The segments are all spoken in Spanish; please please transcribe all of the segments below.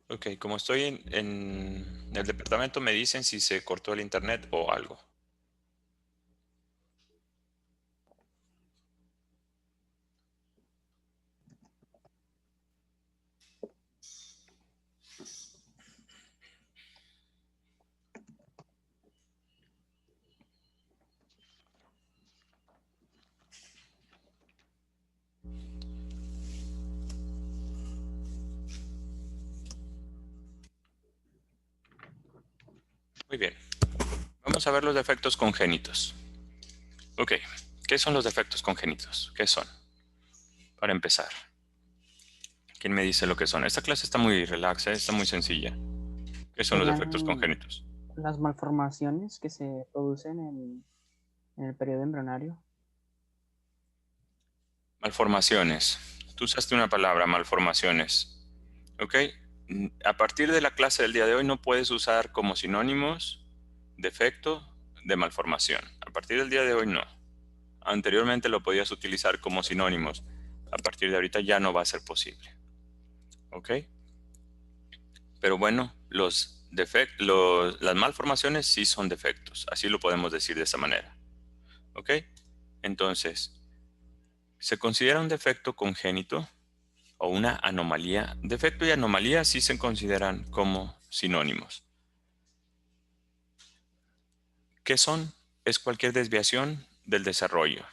Ok, como estoy en el departamento, me dicen si se cortó el internet o algo. Muy bien. Vamos a ver los defectos congénitos. Ok, ¿qué son los defectos congénitos? ¿Qué son? Para empezar, ¿quién me dice lo que son? Esta clase está muy relax, está muy sencilla. ¿Qué son los defectos Serían congénitos? las malformaciones que se producen en el periodo embrionario. Malformaciones. Tú usaste una palabra, malformaciones. ¿Ok? A partir de la clase del día de hoy no puedes usar como sinónimos defecto de malformación. A partir del día de hoy no. Anteriormente lo podías utilizar como sinónimos. A partir de ahorita ya no va a ser posible. ¿Ok? Pero bueno, las malformaciones sí son defectos. Así lo podemos decir de esa manera. ¿Ok? Entonces, se considera un defecto congénito o una anomalía. Defecto y anomalía sí se consideran como sinónimos. ¿Qué son? Es cualquier desviación del desarrollo,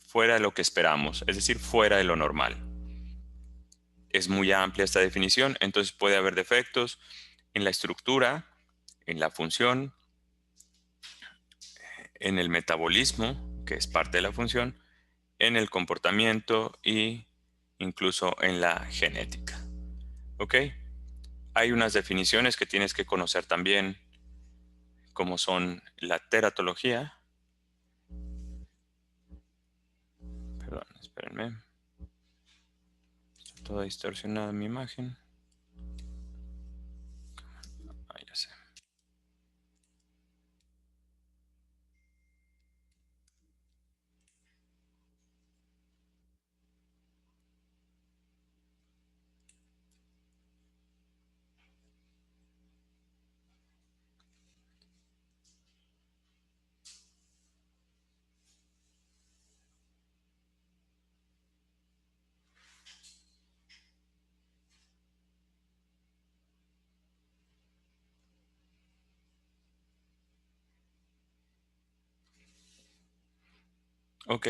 fuera de lo que esperamos, es decir, fuera de lo normal. Es muy amplia esta definición, entonces puede haber defectos en la estructura, en la función, en el metabolismo, que es parte de la función, en el comportamiento y incluso en la genética. ¿Ok? Hay unas definiciones que tienes que conocer también, como son la teratología. Perdón, espérenme. Está toda distorsionada mi imagen. Ah, ya sé. Ok,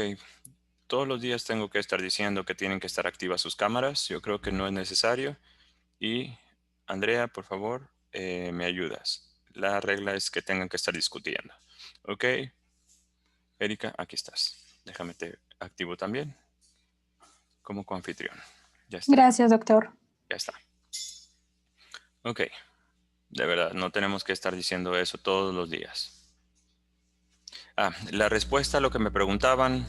todos los días tengo que estar diciendo que tienen que estar activas sus cámaras. Yo creo que no es necesario. Y Andrea, por favor, me ayudas. La regla es que tengan que estar discutiendo. Ok, Erika, aquí estás. Déjame te activo también como coanfitrión. Ya está, Gracias, doctor. ya está. Ok, de verdad, no tenemos que estar diciendo eso todos los días. La respuesta a lo que me preguntaban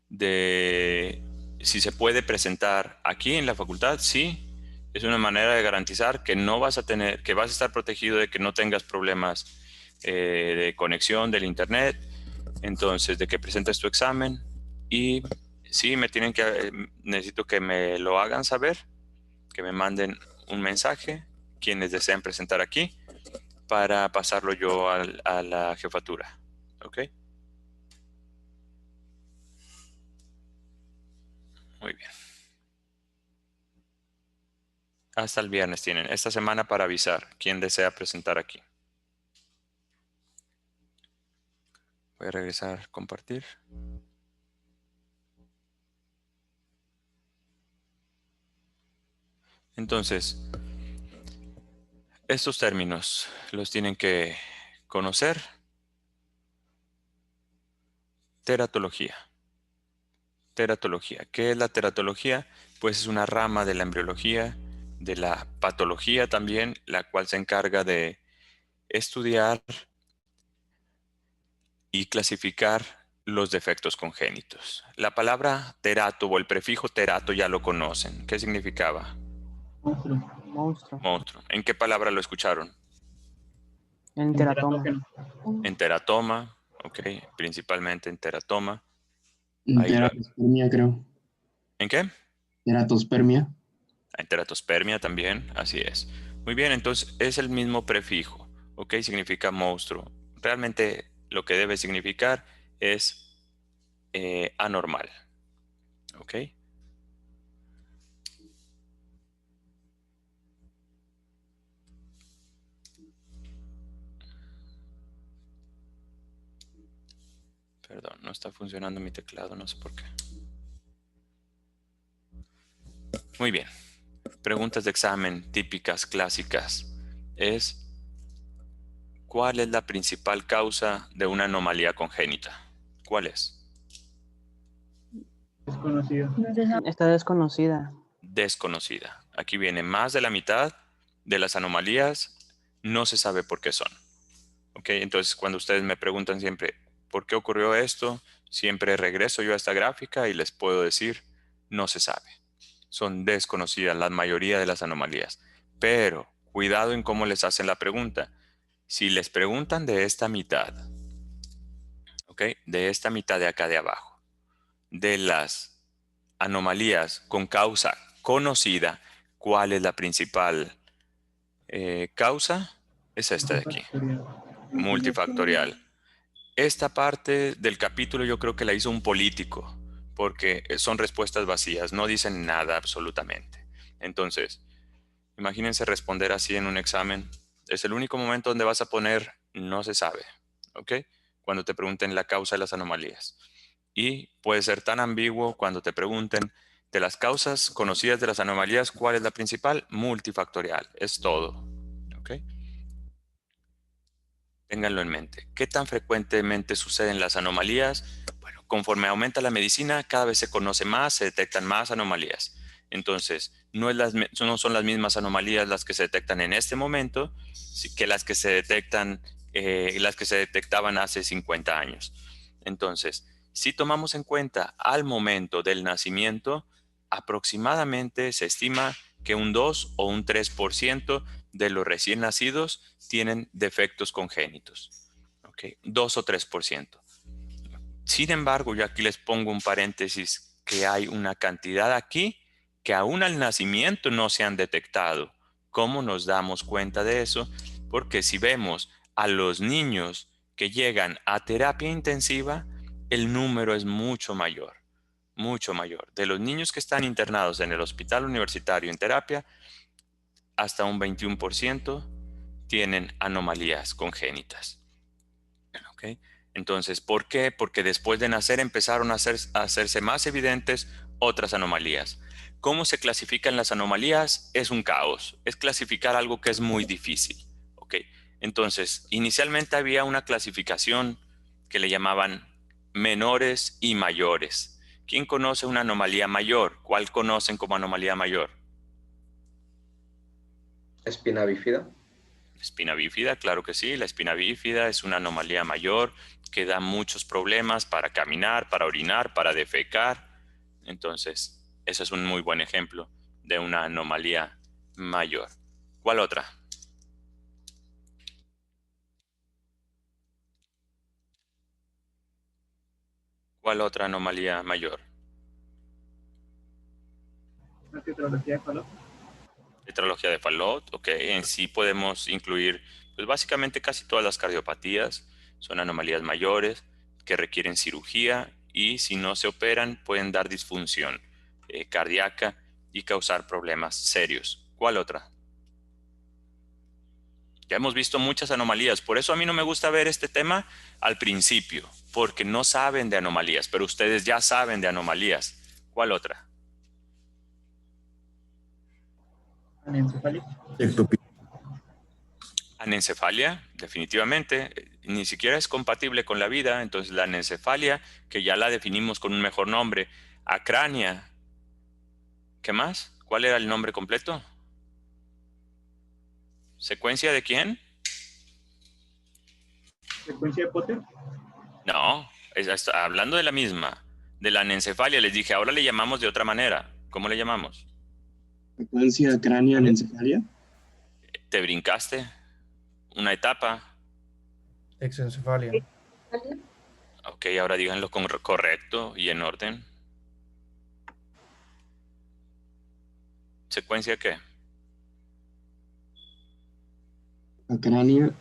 de si se puede presentar aquí en la facultad, sí. Es una manera de garantizar que no vas a tener, que vas a estar protegido de que no tengas problemas de conexión del internet, entonces de que presentes tu examen y sí necesito que me lo hagan saber, que me manden un mensaje quienes deseen presentar aquí para pasarlo yo a la jefatura, ¿ok? Muy bien. Hasta el viernes tienen esta semana para avisar quién desea presentar aquí. Voy a regresar a compartir. Entonces, estos términos los tienen que conocer. Teratología. Teratología. ¿Qué es la teratología? Pues es una rama de la embriología, de la patología también, la cual se encarga de estudiar y clasificar los defectos congénitos. La palabra terato o el prefijo terato ya lo conocen. ¿Qué significaba? Monstruo. Monstruo. Monstruo. ¿En qué palabra lo escucharon? En En teratoma. teratógeno. En teratoma, ok, principalmente en teratoma. En Ahí lo, teratospermia, creo. ¿En qué? Teratospermia. En teratospermia también, así es. Muy bien, entonces es el mismo prefijo, ¿ok? Significa monstruo. Realmente lo que debe significar es anormal, ¿ok? Perdón, no está funcionando mi teclado, no sé por qué. Muy bien. Preguntas de examen típicas, clásicas. Es, ¿cuál es la principal causa de una anomalía congénita? ¿Cuál es? Desconocido. Está desconocida. Desconocida. Aquí viene más de la mitad de las anomalías, no se sabe por qué son. ¿Ok? Entonces, cuando ustedes me preguntan siempre, ¿por qué ocurrió esto? Siempre regreso yo a esta gráfica y les puedo decir, no se sabe. Son desconocidas la mayoría de las anomalías. Pero cuidado en cómo les hacen la pregunta. Si les preguntan de esta mitad, ¿ok? De esta mitad de acá de abajo, de las anomalías con causa conocida, ¿cuál es la principal causa? Es esta de aquí, multifactorial. Esta parte del capítulo yo creo que la hizo un político, porque son respuestas vacías, no dicen nada absolutamente. Entonces, imagínense responder así en un examen. Es el único momento donde vas a poner no se sabe, ¿ok? Cuando te pregunten la causa de las anomalías. Y puede ser tan ambiguo cuando te pregunten de las causas conocidas de las anomalías, ¿cuál es la principal? Multifactorial, es todo, ¿ok? Ténganlo en mente. ¿Qué tan frecuentemente suceden las anomalías? Bueno, conforme aumenta la medicina, cada vez se conoce más, se detectan más anomalías. Entonces, no son las mismas anomalías las que se detectan en este momento que las que se detectan, las que se detectaban hace 50 años. Entonces, si tomamos en cuenta al momento del nacimiento, aproximadamente se estima que un 2 o un 3% de los recién nacidos tienen defectos congénitos. ¿Ok? 2 o 3%. Sin embargo, yo aquí les pongo un paréntesis que hay una cantidad aquí que aún al nacimiento no se han detectado. ¿Cómo nos damos cuenta de eso? Porque si vemos a los niños que llegan a terapia intensiva, el número es mucho mayor, mucho mayor. De los niños que están internados en el hospital universitario en terapia, hasta un 21% tienen anomalías congénitas. ¿Ok? Entonces, ¿por qué? Porque después de nacer empezaron a hacerse más evidentes otras anomalías. ¿Cómo se clasifican las anomalías? Es un caos. Es clasificar algo que es muy difícil. ¿Ok? Entonces, inicialmente había una clasificación que le llamaban menores y mayores. ¿Quién conoce una anomalía mayor? ¿Cuál conocen como anomalía mayor? Espina bífida. Espina bífida, claro que sí. La espina bífida es una anomalía mayor que da muchos problemas para caminar, para orinar, para defecar. Entonces, eso es un muy buen ejemplo de una anomalía mayor. ¿Cuál otra? ¿Cuál otra anomalía mayor? La tetralogía de Fallot. Tetralogía de Fallot, ok. En sí podemos incluir, pues básicamente casi todas las cardiopatías son anomalías mayores que requieren cirugía y si no se operan pueden dar disfunción cardíaca y causar problemas serios. ¿Cuál otra? Ya hemos visto muchas anomalías, por eso a mí no me gusta ver este tema al principio, porque no saben de anomalías, pero ustedes ya saben de anomalías. ¿Cuál otra? Anencefalia. Anencefalia, definitivamente, ni siquiera es compatible con la vida, entonces la anencefalia, que ya la definimos con un mejor nombre, acrania. ¿Qué más? ¿Cuál era el nombre completo? ¿Secuencia de quién? Secuencia de Potter. No, hablando de la misma, de la anencefalia, les dije, ahora le llamamos de otra manera. ¿Cómo le llamamos? Secuencia cráneo-anencefalia. ¿Te brincaste una etapa? Exencefalia. Ok, ahora díganlo correcto y en orden. ¿Secuencia qué? acrania,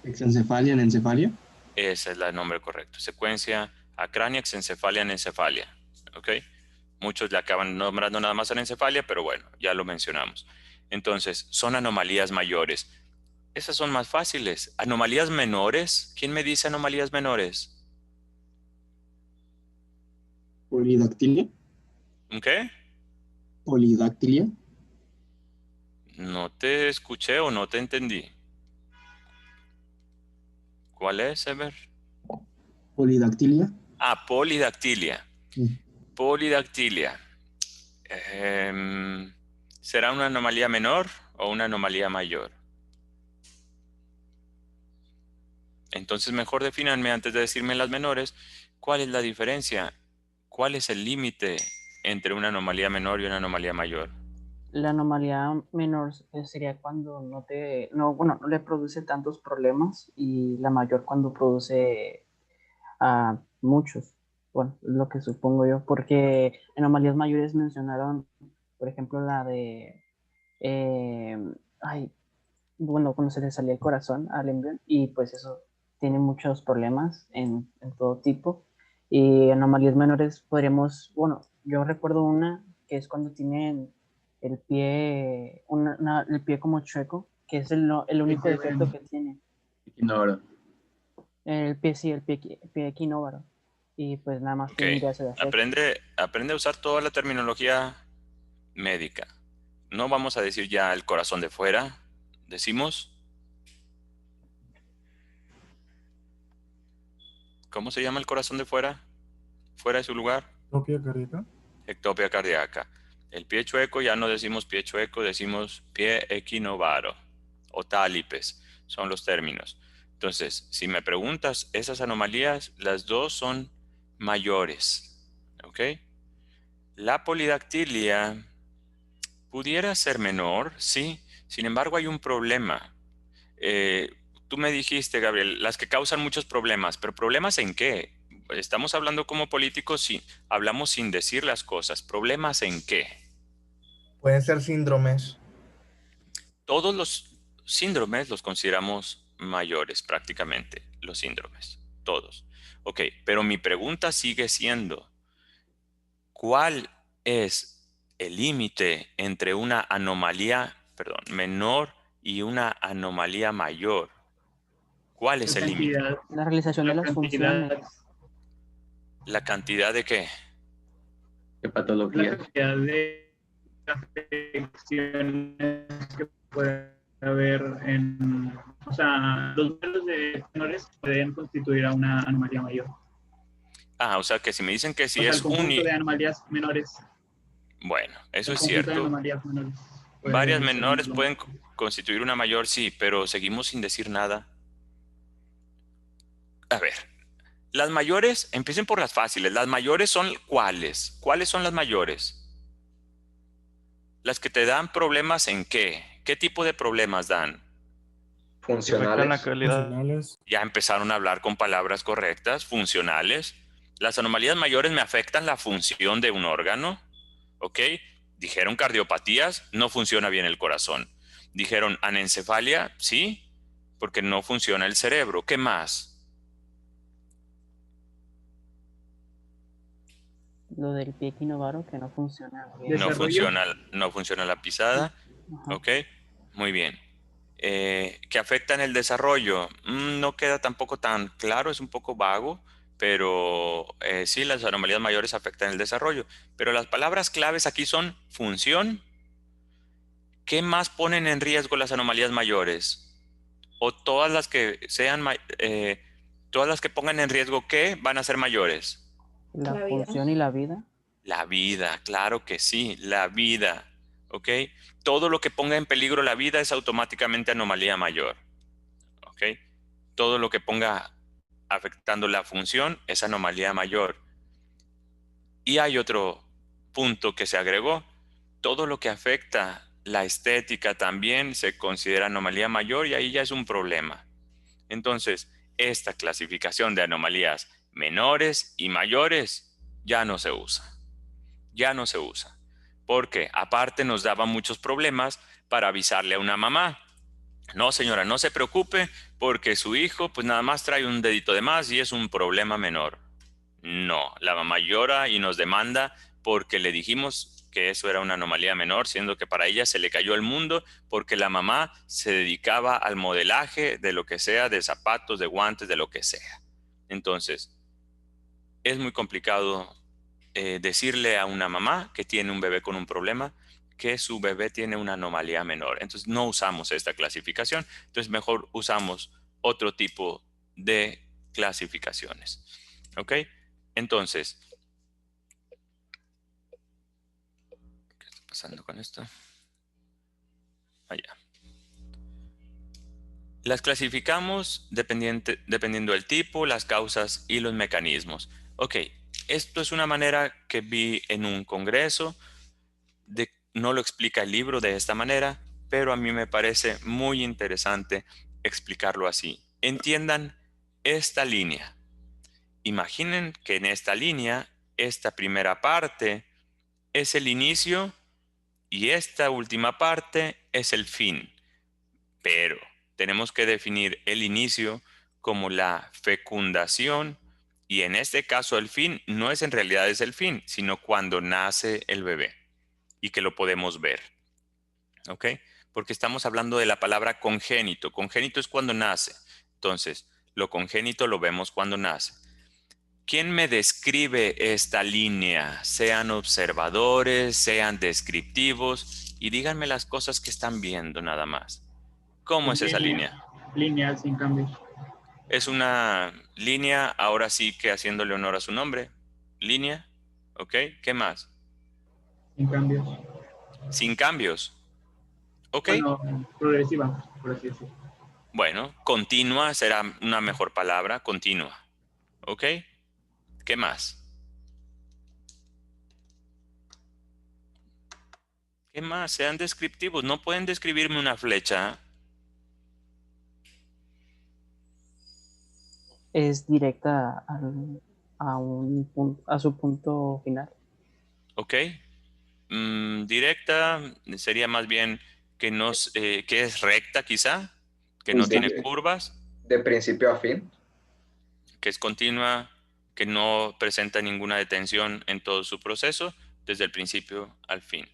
exencefalia, anencefalia. Ese es el nombre correcto. Secuencia acrania, exencefalia, anencefalia. ¿Ok? Muchos le acaban nombrando nada más anencefalia, pero bueno, ya lo mencionamos. Entonces, son anomalías mayores. Esas son más fáciles. Anomalías menores. ¿Quién me dice anomalías menores? Polidactilia, ¿Qué? polidactilia, No te escuché o no te entendí. ¿Cuál es, Ever? polidactilia. Ah, polidactilia. Mm. Polidactilia. ¿Será una anomalía menor o una anomalía mayor? Entonces, mejor defínanme antes de decirme las menores, ¿cuál es la diferencia? ¿Cuál es el límite entre una anomalía menor y una anomalía mayor? La anomalía menor sería cuando no le produce tantos problemas y la mayor cuando produce muchos. Bueno, es lo que supongo yo, porque anomalías mayores mencionaron, por ejemplo, la de, eh, ay, bueno, cuando se le salía el corazón al embrión y pues eso tiene muchos problemas en todo tipo. Y anomalías menores podríamos, bueno, yo recuerdo una que es cuando tienen el pie, el pie como chueco, que es el único defecto que tiene. Ignoro. El pie, sí, pie equinóvaro. Y pues nada más Ok, tendría ese defecto. aprende a usar toda la terminología médica. No vamos a decir ya el corazón de fuera. Decimos, ¿cómo se llama el corazón de fuera? Fuera de su lugar. Ectopia cardíaca. Ectopia cardíaca. El pie chueco, ya no decimos pie chueco, decimos pie equinovaro o tálipes, son los términos. Entonces, si me preguntas, esas anomalías, las dos son mayores, ¿ok? La polidactilia pudiera ser menor, sí. Sin embargo, hay un problema. Eh, Tú me dijiste, Gabriel, las que causan muchos problemas, pero ¿problemas en qué? Estamos hablando como políticos, sí, hablamos sin decir las cosas. ¿Problemas en qué? Pueden ser síndromes. Todos los síndromes los consideramos mayores prácticamente, los síndromes, todos. Ok, pero mi pregunta sigue siendo, ¿cuál es el límite entre una anomalía, perdón, menor y una anomalía mayor? ¿Cuál es el límite? La realización de La las cantidad, funciones. ¿La cantidad de qué? de patología. La cantidad de afecciones que puede haber en, o sea, los números de menores pueden constituir a una anomalía mayor. Ah, o sea que si me dicen que O si sea, es el conjunto de anomalías menores. bueno, eso El es conjunto de cierto. anomalías menores Varias puede ser menores lo pueden más. constituir una mayor, sí, pero seguimos sin decir nada. A ver, las mayores, empiecen por las fáciles. Las mayores son ¿cuáles? ¿Cuáles son las mayores? Las que te dan problemas en qué? ¿Qué tipo de problemas dan? Que afectan la Funcionales. calidad. Funcionales. Ya empezaron a hablar con palabras correctas, funcionales. Las anomalías mayores me afectan la función de un órgano, ¿ok? Dijeron cardiopatías, no funciona bien el corazón. Dijeron anencefalia, sí, porque no funciona el cerebro. ¿Qué más? Lo del pie equinovaro que no funciona bien. Desarrollo. No funciona la pisada, Ajá. ¿ok? Muy bien. Que afectan el desarrollo. No queda tampoco tan claro, es un poco vago, pero sí, las anomalías mayores afectan el desarrollo. Pero las palabras claves aquí son función. ¿Qué más ponen en riesgo las anomalías mayores? O todas las que sean, todas las que pongan en riesgo, ¿qué van a ser mayores? La La vida. función y la vida. La vida, claro que sí, la vida, ¿ok? Todo lo que ponga en peligro la vida es automáticamente anomalía mayor, ¿ok? Todo lo que ponga afectando la función es anomalía mayor. Y hay otro punto que se agregó, todo lo que afecta la estética también se considera anomalía mayor y ahí ya es un problema. Entonces, esta clasificación de anomalías menores y mayores ya no se usa. Ya no se usa. Porque aparte nos daba muchos problemas para avisarle a una mamá. No, señora, no se preocupe porque su hijo pues nada más trae un dedito de más y es un problema menor. No, la mamá llora y nos demanda porque le dijimos que eso era una anomalía menor, siendo que para ella se le cayó el mundo porque la mamá se dedicaba al modelaje de lo que sea, de zapatos, de guantes, de lo que sea. Entonces, es muy complicado decirle a una mamá que tiene un bebé con un problema que su bebé tiene una anomalía menor. Entonces, no usamos esta clasificación. Entonces, mejor usamos otro tipo de clasificaciones. ¿Ok? Entonces, ¿qué está pasando con esto? Allá. Las clasificamos dependiendo del tipo, las causas y los mecanismos. Ok, esto es una manera que vi en un congreso. No lo explica el libro de esta manera, pero a mí me parece muy interesante explicarlo así. Entiendan esta línea. Imaginen que en esta línea, esta primera parte es el inicio y esta última parte es el fin. Pero tenemos que definir el inicio como la fecundación y en este caso el fin no es en realidad es el fin, sino cuando nace el bebé y que lo podemos ver. ¿Ok? Porque estamos hablando de la palabra congénito. Congénito es cuando nace. Entonces, lo congénito lo vemos cuando nace. ¿Quién me describe esta línea? Sean observadores, sean descriptivos y díganme las cosas que están viendo nada más. ¿Cómo es esa línea? Lineal, sin cambios. Es una línea, ahora sí que haciéndole honor a su nombre. Línea, ¿ok? ¿Qué más? Sin cambios. Sin cambios, ¿ok? Bueno, progresiva, por así decirlo. Bueno, continua será una mejor palabra, continua, ¿ok? ¿Qué más? ¿Qué más? Sean descriptivos, no pueden describirme una flecha. Es directa a su punto final. ¿Ok? Directa sería más bien que, que es recta quizá, que no tiene De, curvas, de principio a fin. que es continua, que no presenta ninguna detención en todo su proceso, desde el principio al fin.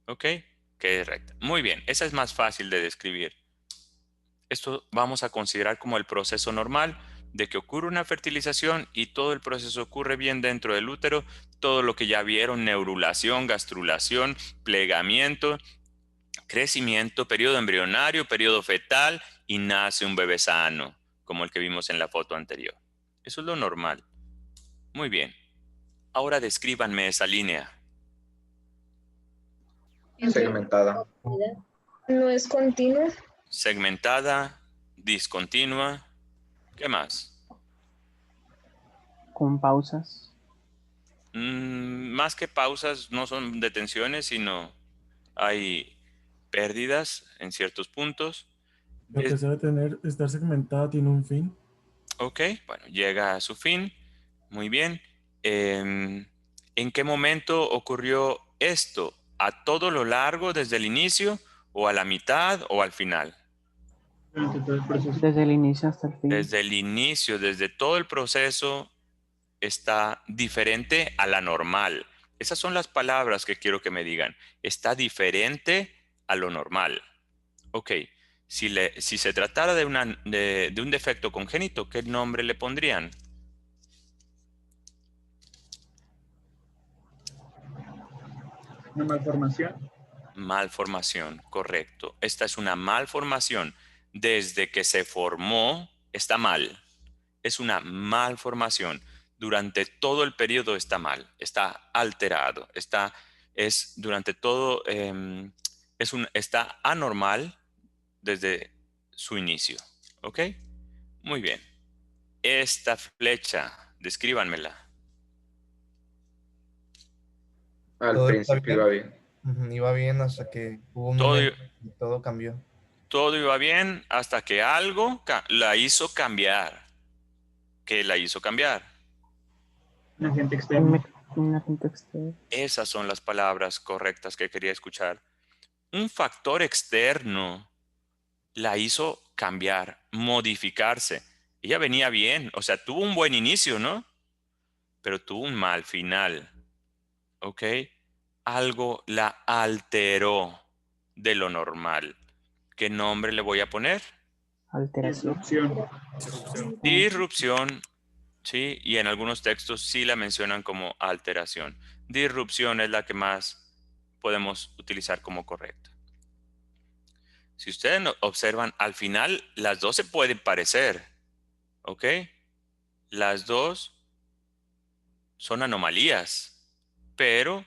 ¿Ok? Que es recta. Muy bien, esa es más fácil de describir. Esto vamos a considerar como el proceso normal de que ocurre una fertilización y todo el proceso ocurre bien dentro del útero, todo lo que ya vieron, neurulación, gastrulación, plegamiento, crecimiento, periodo embrionario, periodo fetal y nace un bebé sano, como el que vimos en la foto anterior. Eso es lo normal. Muy bien. Ahora descríbanme esa línea. Segmentada. No es continuo. Segmentada, discontinua. ¿Qué más? Con pausas. Más que pausas, no son detenciones, sino hay pérdidas en ciertos puntos. A pesar de estar segmentada, tiene un fin. Ok, bueno, llega a su fin. Muy bien. ¿En qué momento ocurrió esto? ¿A todo lo largo, desde el inicio, o a la mitad, o al final? Durante todo el proceso. Desde el inicio hasta el fin. Desde el inicio, desde todo el proceso, está diferente a la normal. Esas son las palabras que quiero que me digan. Está diferente a lo normal. Ok, si se tratara de un defecto congénito, ¿qué nombre le pondrían? Una malformación. Malformación, correcto. Esta es una malformación. Desde que se formó, está mal. Es una malformación. Durante todo el periodo está mal, está alterado, durante todo, está anormal desde su inicio. ¿Ok? Muy bien. Esta flecha, descríbanmela. Al Todo iba principio iba bien. Ujú, iba bien hasta que hubo un Todo, momento y todo cambió. todo iba bien hasta que algo la hizo cambiar. ¿Qué la hizo cambiar? Un agente externo. Un agente externo. Esas son las palabras correctas que quería escuchar. Un factor externo la hizo cambiar, modificarse. Ella venía bien, o sea, tuvo un buen inicio, ¿no? Pero tuvo un mal final, ¿ok? Algo la alteró de lo normal. ¿Qué nombre le voy a poner? Alteración. Disrupción. Disrupción, ¿sí? Y en algunos textos sí la mencionan como alteración. Disrupción es la que más podemos utilizar como correcta. Si ustedes observan, al final las dos se pueden parecer, ¿ok? Las dos son anomalías, pero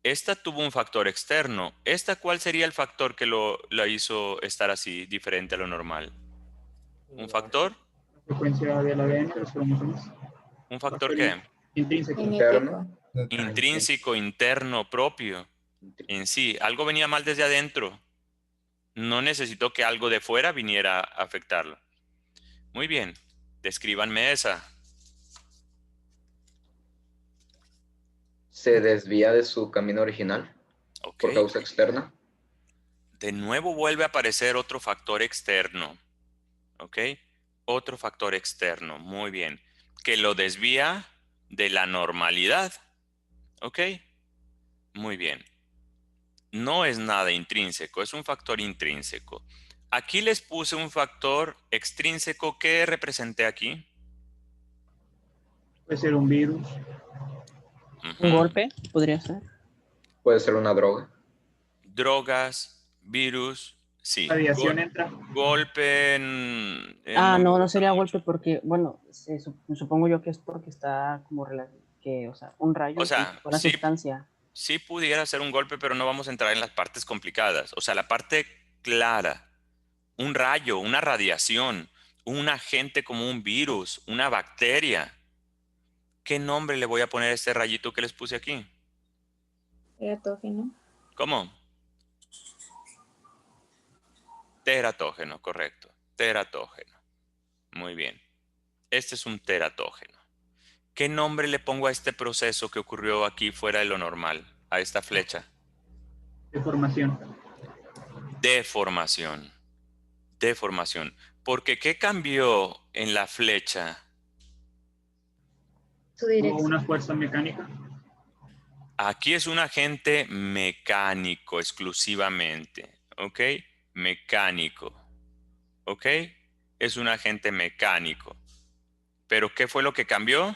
esta tuvo un factor externo. ¿Esta cuál sería el factor que la hizo estar así, diferente a lo normal? ¿Un factor? La frecuencia del ADN, las cromosomas. ¿Un factor qué? Intrínseco. Interno. Intrínseco, interno, propio. En sí, algo venía mal desde adentro. No necesitó que algo de fuera viniera a afectarlo. Muy bien, descríbanme esa. Se desvía de su camino original Ok. por causa externa. De nuevo vuelve a aparecer otro factor externo. ¿Ok? Otro factor externo. Muy bien. Que lo desvía de la normalidad. ¿Ok? Muy bien. No es nada intrínseco, es un factor intrínseco. Aquí les puse un factor extrínseco que representé aquí. Puede ser un virus. Un golpe podría ser. Puede ser una droga. Drogas, virus, sí. Radiación entra. Golpe. No sería golpe porque, bueno, supongo yo que es porque está como o sea, un rayo O es sea, una sí, sustancia. sí pudiera ser un golpe, pero no vamos a entrar en las partes complicadas. O sea, la parte clara, un rayo, una radiación, un agente como un virus, una bacteria. ¿Qué nombre le voy a poner a este rayito que les puse aquí? Teratógeno. ¿Cómo? Teratógeno, correcto. Teratógeno. Muy bien. Este es un teratógeno. ¿Qué nombre le pongo a este proceso que ocurrió aquí fuera de lo normal? A esta flecha. Deformación. Deformación. Deformación. Porque ¿qué cambió en la flecha? Su Hubo dirección. una fuerza mecánica. Aquí es un agente mecánico exclusivamente. ¿Ok? Mecánico. ¿Ok? Es un agente mecánico. ¿Pero qué fue lo que cambió?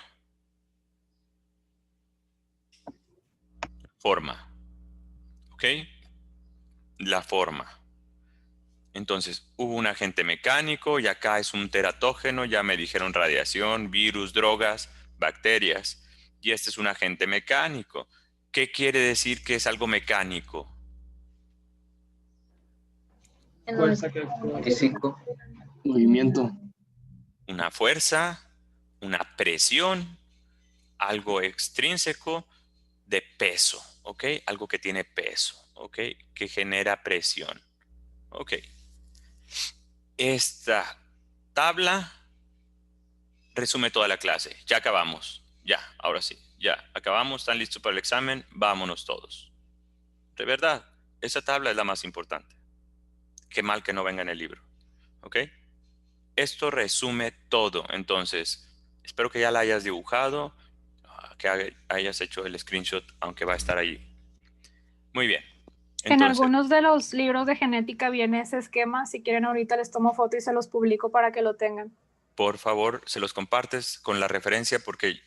Forma. ¿Ok? La forma. Entonces, hubo un agente mecánico y acá es un teratógeno, ya me dijeron radiación, virus, drogas, bacterias. Y este es un agente mecánico. ¿Qué quiere decir que es algo mecánico? Fuerza que actúa. Físico. Movimiento. Una fuerza, una presión, algo extrínseco de peso, ¿ok? Algo que tiene peso, ¿ok? Que genera presión, ¿ok? Esta tabla resume toda la clase. Ya acabamos. Ya, ahora sí. Ya, acabamos. ¿Están listos para el examen? Vámonos todos. De verdad, esa tabla es la más importante. Qué mal que no venga en el libro. ¿Ok? Esto resume todo. Entonces, espero que ya la hayas dibujado, que hayas hecho el screenshot, aunque va a estar ahí. Muy bien. En Entonces, algunos de los libros de genética viene ese esquema. Si quieren, ahorita les tomo foto y se los publico para que lo tengan. por favor, se los compartes con la referencia porque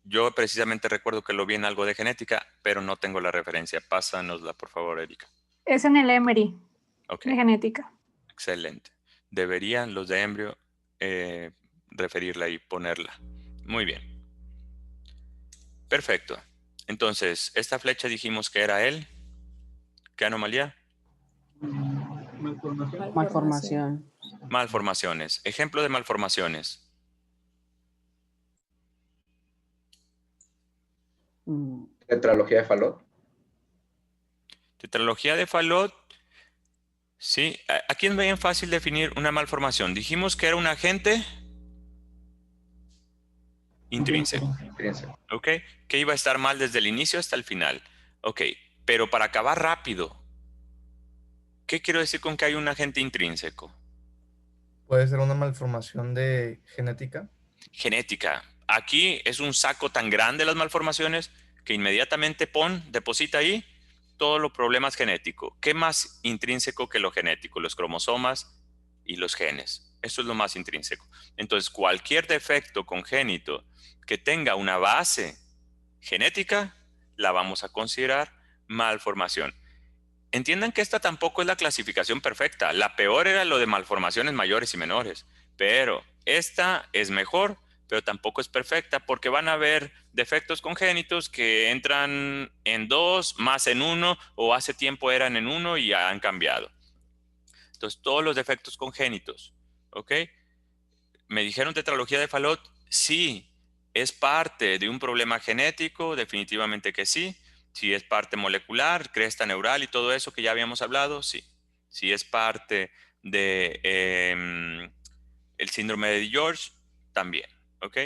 yo precisamente recuerdo que lo vi en algo de genética, pero no tengo la referencia. Pásanosla, por favor, Erika. Es en el Emory Ok, de genética. excelente. Deberían los de Embrio referirla y ponerla. Muy bien. Perfecto. Entonces, esta flecha dijimos que era él. ¿Qué anomalía? Malformación. Malformación. Malformaciones. Ejemplo de malformaciones. Tetralogía de Fallot. Tetralogía de Fallot. Sí. ¿A quién es bien fácil definir una malformación? Dijimos que era un agente intrínseco. Intrínseco. ¿Ok? Que iba a estar mal desde el inicio hasta el final. Ok. Pero para acabar rápido, ¿Qué quiero decir con que hay un agente intrínseco? Puede ser una malformación de genética. Genética. Aquí es un saco tan grande las malformaciones que inmediatamente deposita ahí todos los problemas genéticos. ¿Qué más intrínseco que lo genético? Los cromosomas y los genes. Eso es lo más intrínseco. Entonces, cualquier defecto congénito que tenga una base genética, la vamos a considerar malformación. Entiendan que esta tampoco es la clasificación perfecta. La peor era lo de malformaciones mayores y menores, pero esta es mejor, pero tampoco es perfecta porque van a haber defectos congénitos que entran en 2 más en 1 o hace tiempo eran en 1 y ya han cambiado. Entonces, todos los defectos congénitos, ¿ok? Me dijeron tetralogía de Fallot, sí, es parte de un problema genético, definitivamente que sí. Si es parte molecular, cresta neural y todo eso que ya habíamos hablado, sí. Si es parte de el síndrome de George, también, ¿ok?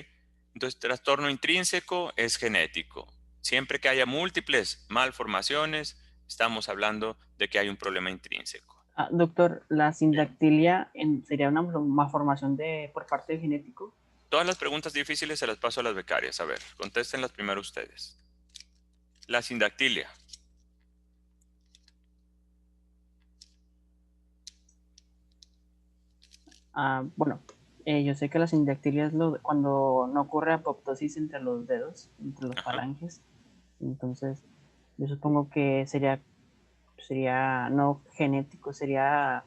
Entonces, trastorno intrínseco es genético. Siempre que haya múltiples malformaciones, estamos hablando de que hay un problema intrínseco. Doctor, ¿la sindactilia sería una malformación por parte del genético? Todas las preguntas difíciles se las paso a las becarias. A ver, contéstenlas primero ustedes. La sindactilia. Bueno, yo sé que la sindactilia es cuando no ocurre apoptosis entre los dedos, entre los falanges. Entonces, yo supongo que sería no genético, sería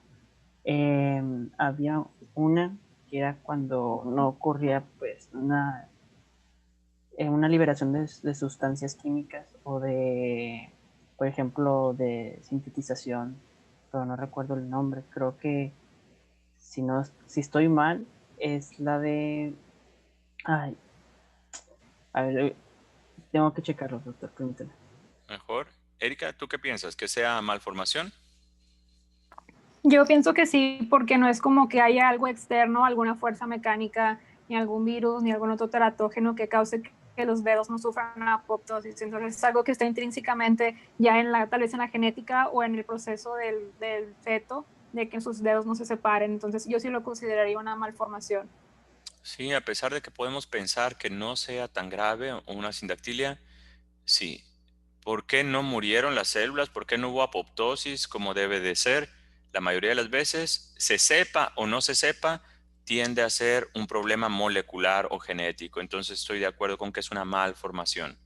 había una que era cuando no ocurría pues una liberación de sustancias químicas o por ejemplo, de sintetización, pero no recuerdo el nombre. Creo que si estoy mal, es la de... Ay, a ver, tengo que checarlo, doctor, permíteme. Mejor. Erika, ¿tú qué piensas? ¿Que sea malformación? Yo pienso que sí, porque no es como que haya algo externo, alguna fuerza mecánica, ni algún virus, ni algún otro teratógeno que cause que los dedos no sufran apoptosis. Entonces es algo que está intrínsecamente ya tal vez en la genética o en el proceso del feto, de que sus dedos no se separen. Entonces yo sí lo consideraría una malformación. Sí, a pesar de que podemos pensar que no sea tan grave o una sindactilia, sí. ¿Por qué no murieron las células? ¿Por qué no hubo apoptosis como debe de ser? La mayoría de las veces, se sepa o no se sepa, tiende a ser un problema molecular o genético. Entonces estoy de acuerdo con que es una malformación.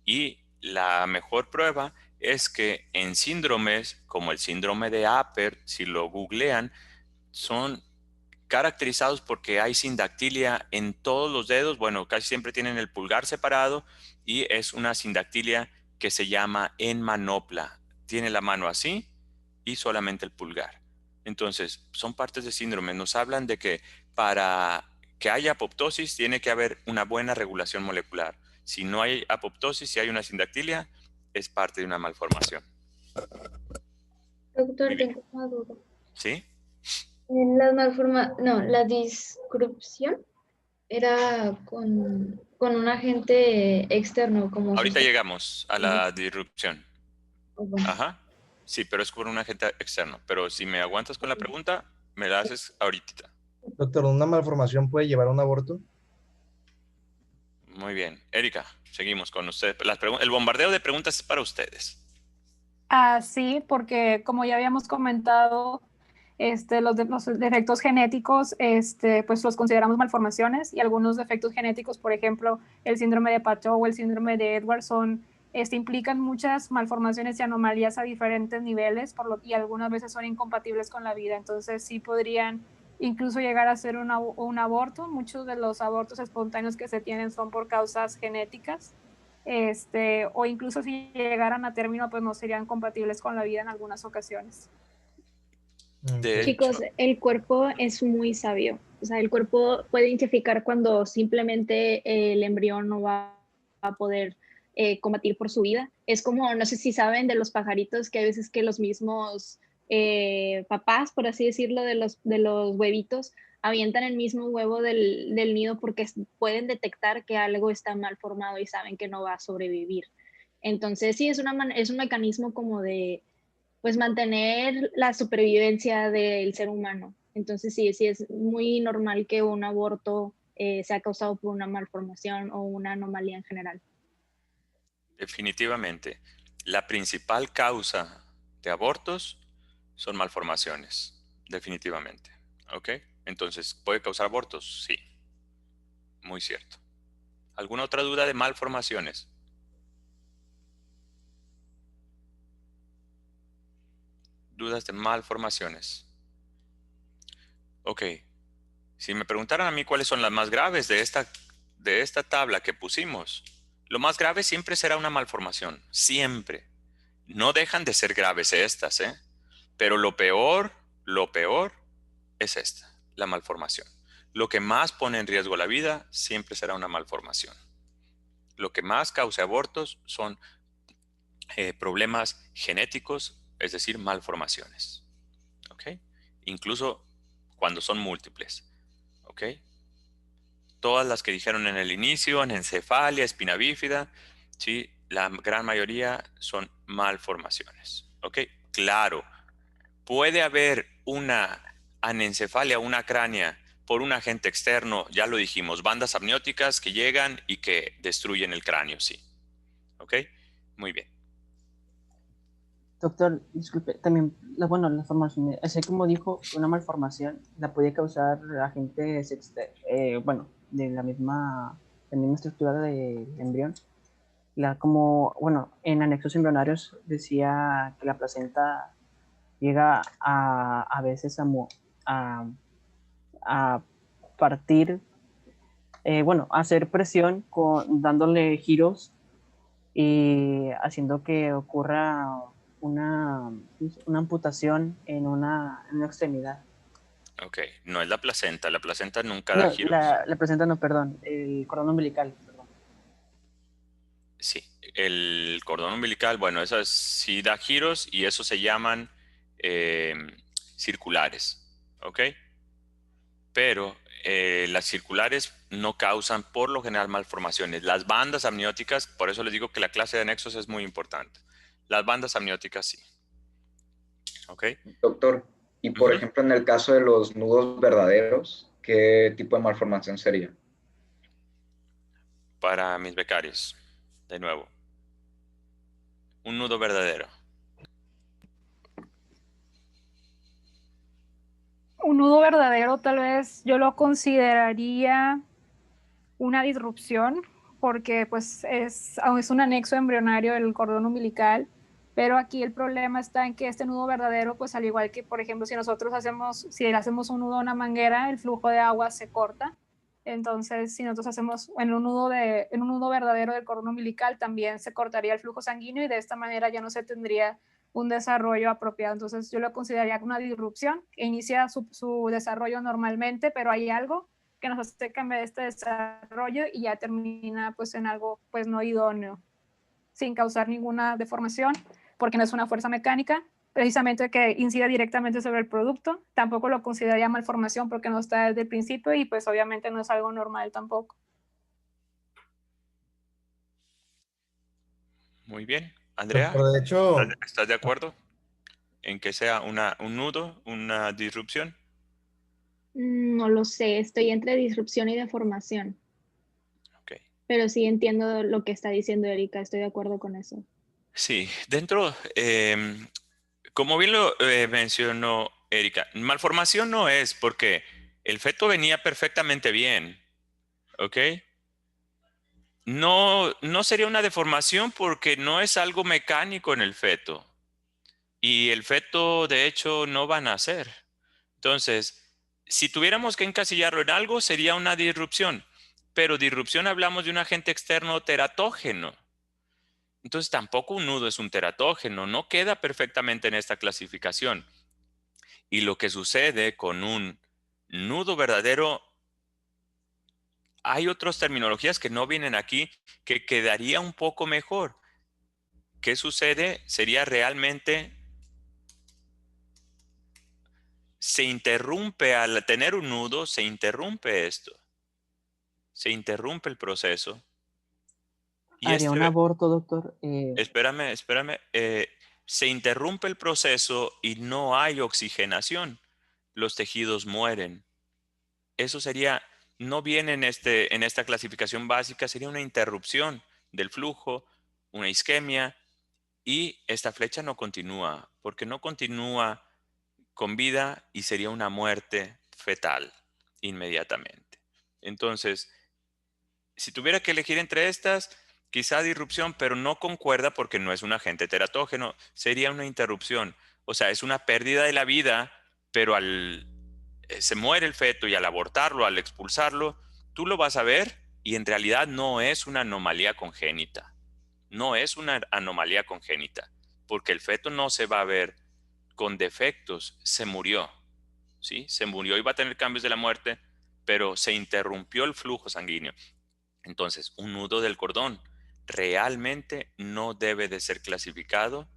Y la mejor prueba es que en síndromes como el síndrome de Apert, si lo googlean, son caracterizados porque hay sindactilia en todos los dedos. Bueno, casi siempre tienen el pulgar separado y es una sindactilia que se llama en manopla. Tiene la mano así y solamente el pulgar. Entonces, son partes de síndrome. Nos hablan de que para que haya apoptosis tiene que haber una buena regulación molecular. Si no hay apoptosis, si hay una sindactilia, es parte de una malformación. Doctor, tengo una duda. ¿Sí? La disrupción era con un agente externo, como Ahorita llegamos a la disrupción. Bueno. Ajá. Sí, pero es por un agente externo. Pero si me aguantas con la pregunta, me la haces ahorita. Doctor, ¿una malformación puede llevar a un aborto? Muy bien. Erika, seguimos con usted. El bombardeo de preguntas es para ustedes. Sí, porque como ya habíamos comentado, los defectos genéticos, pues los consideramos malformaciones, y algunos defectos genéticos, por ejemplo, el síndrome de Pateau o el síndrome de Edwards, implican muchas malformaciones y anomalías a diferentes niveles, y algunas veces son incompatibles con la vida. Entonces sí podrían incluso llegar a ser un aborto. Muchos de los abortos espontáneos que se tienen son por causas genéticas. O incluso si llegaran a término, pues no serían compatibles con la vida en algunas ocasiones. Chicos, el cuerpo es muy sabio. O sea, el cuerpo puede identificar cuando simplemente el embrión no va a poder combatir por su vida. Es como, no sé si saben de los pajaritos, que a veces que los mismos papás, por así decirlo, de los huevitos, avientan el mismo huevo del nido porque pueden detectar que algo está mal formado y saben que no va a sobrevivir. Entonces, sí, es un mecanismo como de pues mantener la supervivencia del ser humano. Entonces sí es muy normal que un aborto sea causado por una malformación o una anomalía en general. Definitivamente. La principal causa de abortos son malformaciones. Definitivamente. ¿Ok? Entonces, ¿puede causar abortos? Sí. Muy cierto. ¿Alguna otra duda de malformaciones? Dudas de malformaciones. Ok. Si me preguntaran a mí cuáles son las más graves de esta tabla que pusimos, lo más grave siempre será una malformación. Siempre. No dejan de ser graves estas, ¿eh? Pero lo peor es esta, la malformación. Lo que más pone en riesgo la vida siempre será una malformación. Lo que más causa abortos son problemas genéticos, es decir, malformaciones. ¿Ok? Incluso cuando son múltiples. ¿Ok? Todas las que dijeron en el inicio, anencefalia, espina bífida, ¿sí? La gran mayoría son malformaciones. ¿Ok? Claro, puede haber una anencefalia, una acrania por un agente externo, ya lo dijimos, bandas amnióticas que llegan y que destruyen el cráneo, sí. ¿Ok? Muy bien. Doctor, disculpe, también, la formación, así como dijo, una malformación la puede causar agentes, de la misma estructura del embrión. En anexos embrionarios decía que la placenta llega a veces a, a partir, a hacer presión dándole giros y haciendo que ocurra una, una amputación en una extremidad. Ok, no es la placenta nunca da No, giros. la placenta no, perdón, el cordón umbilical, perdón. Sí, el cordón umbilical, bueno, esas sí da giros y eso se llaman eh, circulares, ¿ok? Pero las circulares no causan por lo general malformaciones. Las bandas amnióticas, por eso les digo que la clase de anexos es muy importante. Las bandas amnióticas sí, ¿ok? Doctor, y por Ujú. ejemplo, en el caso de los nudos verdaderos, ¿qué tipo de malformación sería? Para mis becarios, de nuevo, un nudo verdadero. Un nudo verdadero tal vez yo lo consideraría una disrupción porque pues es un anexo embrionario del cordón umbilical, pero aquí el problema está en que este nudo verdadero, pues al igual que por ejemplo si si le hacemos un nudo a una manguera, el flujo de agua se corta. Entonces, si nosotros hacemos en un nudo verdadero del cordón umbilical, también se cortaría el flujo sanguíneo y de esta manera ya no se tendría un desarrollo apropiado. Entonces, yo lo consideraría una disrupción que inicia su desarrollo normalmente, pero hay algo que nos hace cambiar este desarrollo y ya termina pues en algo pues no idóneo, sin causar ninguna deformación, porque no es una fuerza mecánica, precisamente que incida directamente sobre el producto. Tampoco lo consideraría malformación porque no está desde el principio y pues obviamente no es algo normal tampoco. Muy bien. Andrea, Doctor, de hecho, ¿estás de acuerdo en que sea un nudo, una disrupción? No lo sé, estoy entre disrupción y deformación, Ok. pero sí entiendo lo que está diciendo Erika, estoy de acuerdo con eso. Sí, como bien lo mencionó Erika, malformación no es porque el feto venía perfectamente bien, ¿ok? No sería una deformación porque no es algo mecánico en el feto y el feto de hecho no va a nacer. Entonces, si tuviéramos que encasillarlo en algo sería una disrupción, pero disrupción hablamos de un agente externo teratógeno. Entonces tampoco un nudo es un teratógeno, no queda perfectamente en esta clasificación. Y lo que sucede con un nudo verdadero, hay otras terminologías que no vienen aquí que quedaría un poco mejor. ¿Qué sucede? Sería realmente, se interrumpe al tener un nudo, se interrumpe esto, se interrumpe el proceso. Y Haría un aborto, doctor. espérame, se interrumpe el proceso y no hay oxigenación. Los tejidos mueren. Eso sería, no viene en esta clasificación básica, sería una interrupción del flujo, una isquemia, y esta flecha no continúa, porque no continúa con vida y sería una muerte fetal inmediatamente. Entonces, si tuviera que elegir entre estas, quizá disrupción, pero no concuerda porque no es un agente teratógeno, sería una interrupción. O sea, es una pérdida de la vida, pero se muere el feto y al abortarlo, al expulsarlo, tú lo vas a ver y en realidad no es una anomalía congénita. No es una anomalía congénita, porque el feto no se va a ver con defectos, se murió, ¿sí? Se murió y va a tener cambios de la muerte, pero se interrumpió el flujo sanguíneo. Entonces, un nudo del cordón realmente no debe de ser clasificado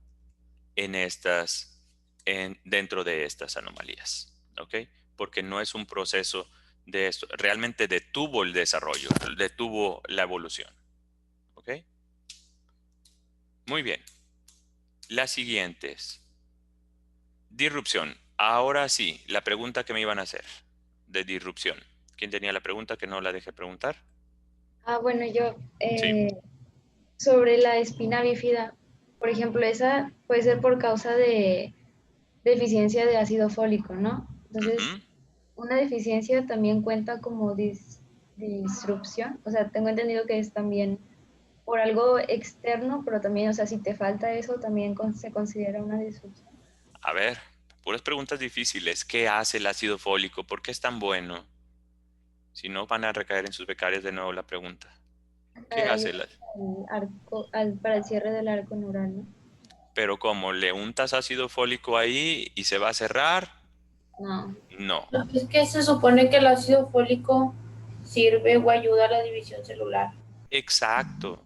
dentro de estas anomalías, ¿ok? Porque no es un proceso de esto, realmente detuvo el desarrollo, detuvo la evolución, ¿ok? Muy bien. Las siguientes. Disrupción. Ahora sí, la pregunta que me iban a hacer de disrupción. ¿Quién tenía la pregunta que no la dejé preguntar? Bueno, yo, Sí. sobre la espina bífida, por ejemplo, esa puede ser por causa de deficiencia de ácido fólico, ¿no? Entonces, Ujú. una deficiencia también cuenta como disrupción, o sea, tengo entendido que es también por algo externo, pero también, o sea, si te falta eso, también se considera una disrupción. A ver, puras preguntas difíciles. ¿Qué hace el ácido fólico? ¿Por qué es tan bueno? Si no, van a recaer en sus becarios de nuevo la pregunta. ¿Qué hace Ayuda para el cierre del arco neural, ¿no? Pero como le untas ácido fólico ahí y se va a cerrar, No. no. No, es que se supone que el ácido fólico sirve o ayuda a la división celular. Exacto.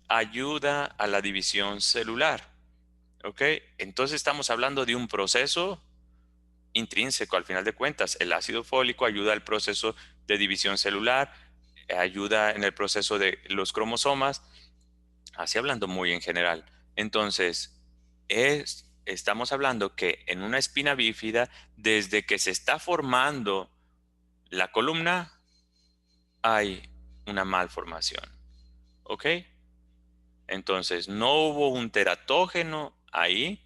Ayuda a la división celular. ¿Ok? Entonces estamos hablando de un proceso intrínseco al final de cuentas. El ácido fólico ayuda al proceso de división celular, ayuda en el proceso de los cromosomas, así hablando muy en general. Entonces, estamos hablando que en una espina bífida, desde que se está formando la columna, hay una malformación. ¿Ok? Entonces, no hubo un teratógeno ahí,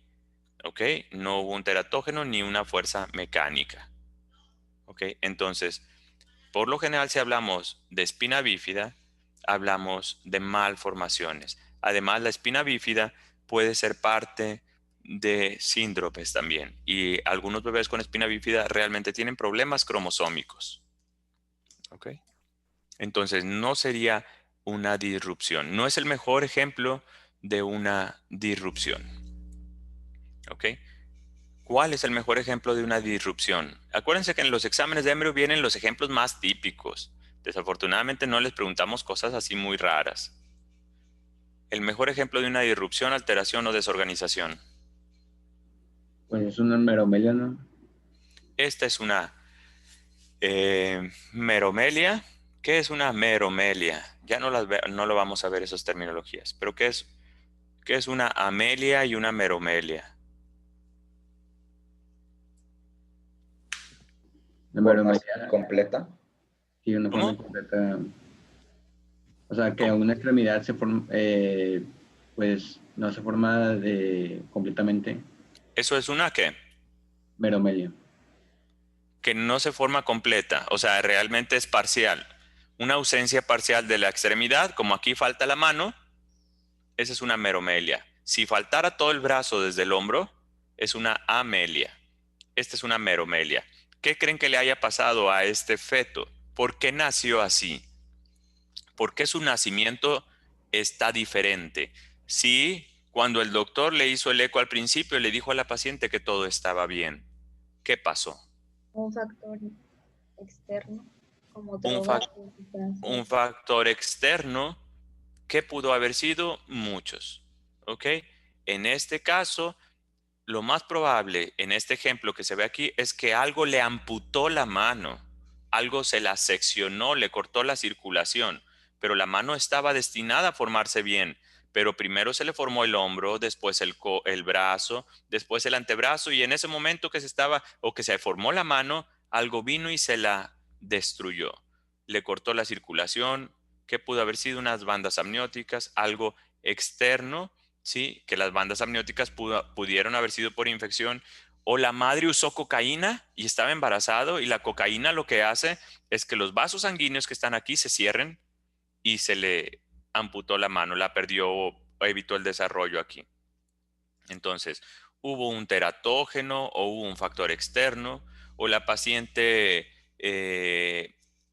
¿ok? No hubo un teratógeno ni una fuerza mecánica, ¿ok? Entonces, por lo general, si hablamos de espina bífida, hablamos de malformaciones. Además, la espina bífida puede ser parte de síndromes también. Y algunos bebés con espina bífida realmente tienen problemas cromosómicos, ¿ok? Entonces, no sería una disrupción. No es el mejor ejemplo de una disrupción. ¿Ok? ¿Cuál es el mejor ejemplo de una disrupción? Acuérdense que en los exámenes de Embry vienen los ejemplos más típicos. Desafortunadamente no les preguntamos cosas así muy raras. El mejor ejemplo de una disrupción, alteración o desorganización. Pues es una meromelia, ¿no? Esta es una meromelia. ¿Qué es una meromelia? Ya no lo vamos a ver esas terminologías. Pero ¿qué es una amelia y una meromelia? Una meromelia completa. y una forma completa. O sea, que una extremidad se forma, pues no se forma completamente. ¿Eso es una qué? Meromelia. Que no se forma completa, o sea, realmente es parcial. Una ausencia parcial de la extremidad, como aquí falta la mano, esa es una meromelia. Si faltara todo el brazo desde el hombro, es una amelia. Esta es una meromelia. ¿Qué creen que le haya pasado a este feto? ¿Por qué nació así? ¿Por qué su nacimiento está diferente? Sí, cuando el doctor le hizo el eco al principio, le dijo a la paciente que todo estaba bien. ¿Qué pasó? Un factor externo, como Un factor externo que pudo haber sido muchos. ¿Ok? En este caso, lo más probable en este ejemplo que se ve aquí es que algo le amputó la mano, algo se la seccionó, le cortó la circulación, pero la mano estaba destinada a formarse bien, pero primero se le formó el hombro, después el brazo, después el antebrazo, y en ese momento que se formó la mano, algo vino y se la destruyó. Le cortó la circulación, que pudo haber sido unas bandas amnióticas, algo externo, ¿sí? Que las bandas amnióticas pudieron haber sido por infección, o la madre usó cocaína y estaba embarazado, y la cocaína lo que hace es que los vasos sanguíneos que están aquí se cierren y se le amputó la mano, la perdió o evitó el desarrollo aquí. Entonces, hubo un teratógeno o hubo un factor externo, o la paciente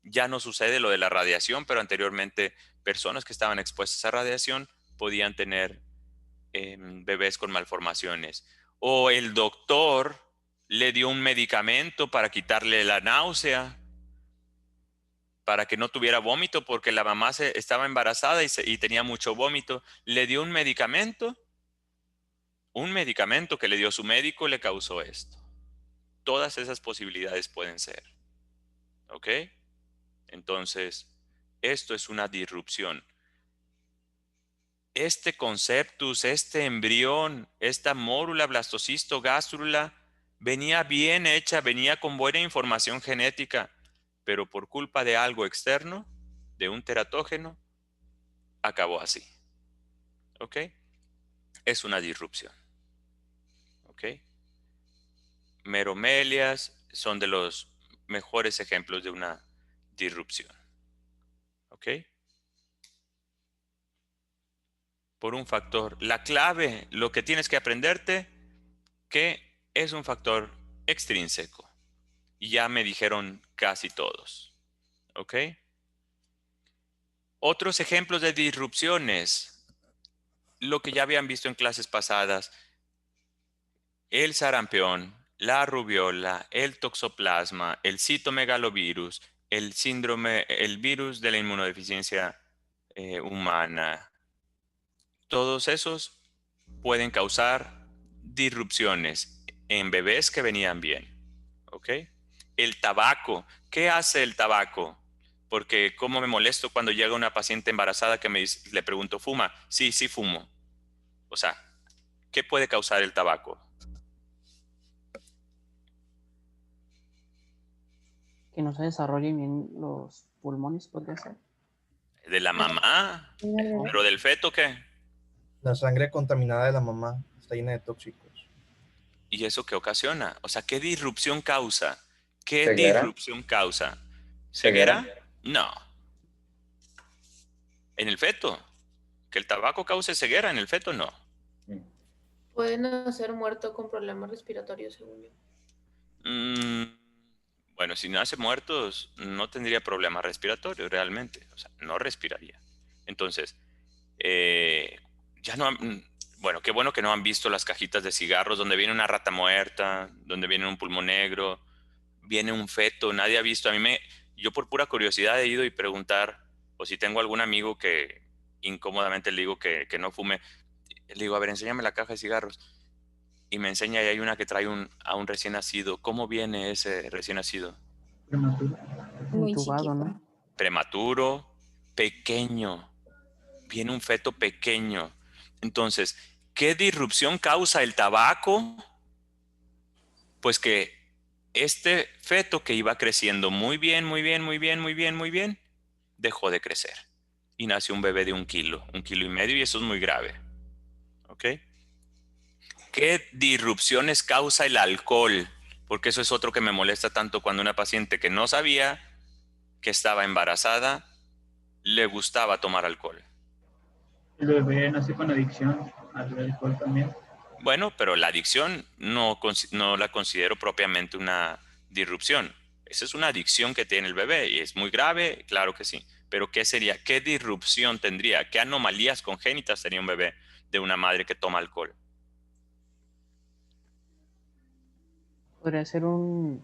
ya no sucede lo de la radiación, pero anteriormente personas que estaban expuestas a radiación podían tener bebés con malformaciones. O el doctor le dio un medicamento para quitarle la náusea, para que no tuviera vómito, porque la mamá estaba embarazada y tenía mucho vómito. Le dio un medicamento que le dio su médico le causó esto. Todas esas posibilidades pueden ser. ¿Ok? Entonces, esto es una disrupción. Este conceptus, este embrión, esta mórula, blastocisto, gástrula, venía bien hecha, venía con buena información genética, pero por culpa de algo externo, de un teratógeno, acabó así. ¿Ok? Es una disrupción. ¿Ok? Meromelias son de los mejores ejemplos de una disrupción. ¿Ok? Por un factor. La clave, lo que tienes que aprenderte, que es un factor extrínseco. Y ya me dijeron casi todos. ¿Ok? Otros ejemplos de disrupciones. Lo que ya habían visto en clases pasadas. El sarampión, la rubiola, el toxoplasma, el citomegalovirus, el virus de la inmunodeficiencia humana. Todos esos pueden causar disrupciones en bebés que venían bien. ¿Ok? El tabaco. ¿Qué hace el tabaco? Porque cómo me molesto cuando llega una paciente embarazada que le pregunto, ¿fuma? Sí, sí fumo. O sea, ¿qué puede causar el tabaco? Que no se desarrollen bien los pulmones, podría ser. ¿De la mamá? ¿Pero del feto qué? La sangre contaminada de la mamá está llena de tóxicos. ¿Y eso qué ocasiona? O sea, ¿qué disrupción causa? ¿Qué ¿Ceguera? disrupción causa? ¿Ceguera? No. ¿En el feto? ¿Que el tabaco cause ceguera? En el feto no. Pueden nacer muerto con problemas respiratorios, según yo. Bueno, si nace muertos, no tendría problemas respiratorios realmente. O sea, no respiraría. Entonces, ya no bueno, qué bueno que no han visto las cajitas de cigarros donde viene una rata muerta, donde viene un pulmón negro, viene un feto. Nadie ha visto. Yo por pura curiosidad he ido y preguntar, o si tengo algún amigo que incómodamente le digo que no fume, le digo, a ver, enséñame la caja de cigarros. Y me enseña y hay una que trae a un recién nacido. ¿Cómo viene ese recién nacido? Prematuro. Muy Intubado, chiquito. ¿no? Prematuro, pequeño. Viene un feto pequeño. Entonces, ¿qué disrupción causa el tabaco? Pues que este feto que iba creciendo muy bien, muy bien, muy bien, muy bien, muy bien, dejó de crecer. Y nació un bebé de 1 kilo, 1,5 kilos, y eso es muy grave. ¿Ok? ¿Qué disrupciones causa el alcohol? Porque eso es otro que me molesta tanto cuando una paciente que no sabía que estaba embarazada le gustaba tomar alcohol. El bebé nace con adicción al alcohol también. Bueno, pero la adicción no la considero propiamente una disrupción. Esa es una adicción que tiene el bebé y es muy grave, claro que sí. Pero ¿qué sería? ¿Qué disrupción tendría? ¿Qué anomalías congénitas tenía un bebé de una madre que toma alcohol? Podría ser un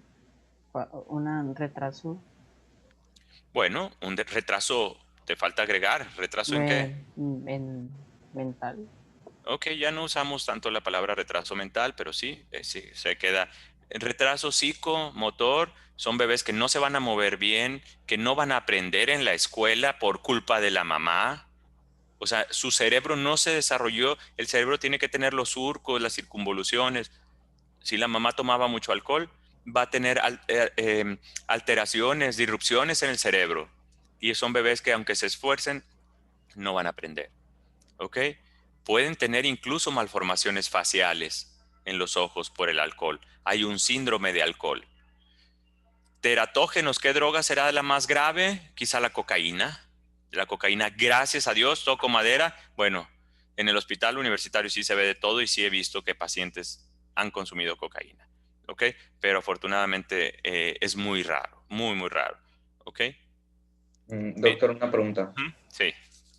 retraso. Bueno, un retraso, te falta agregar. ¿Retraso en qué? Mental. Ok, ya no usamos tanto la palabra retraso mental, pero sí, sí, se queda. El retraso psicomotor son bebés que no se van a mover bien, que no van a aprender en la escuela por culpa de la mamá. O sea, su cerebro no se desarrolló, el cerebro tiene que tener los surcos, las circunvoluciones. Si la mamá tomaba mucho alcohol, va a tener alteraciones, disrupciones en el cerebro. Y son bebés que aunque se esfuercen, no van a aprender. ¿Ok? Pueden tener incluso malformaciones faciales en los ojos por el alcohol. Hay un síndrome de alcohol. Teratógenos, ¿qué droga será la más grave? Quizá la cocaína. La cocaína, gracias a Dios, toco madera. Bueno, en el hospital universitario sí se ve de todo y sí he visto que pacientes han consumido cocaína. ¿Ok? Pero afortunadamente es muy raro, muy, muy raro. ¿Ok? Doctor, una pregunta. Sí.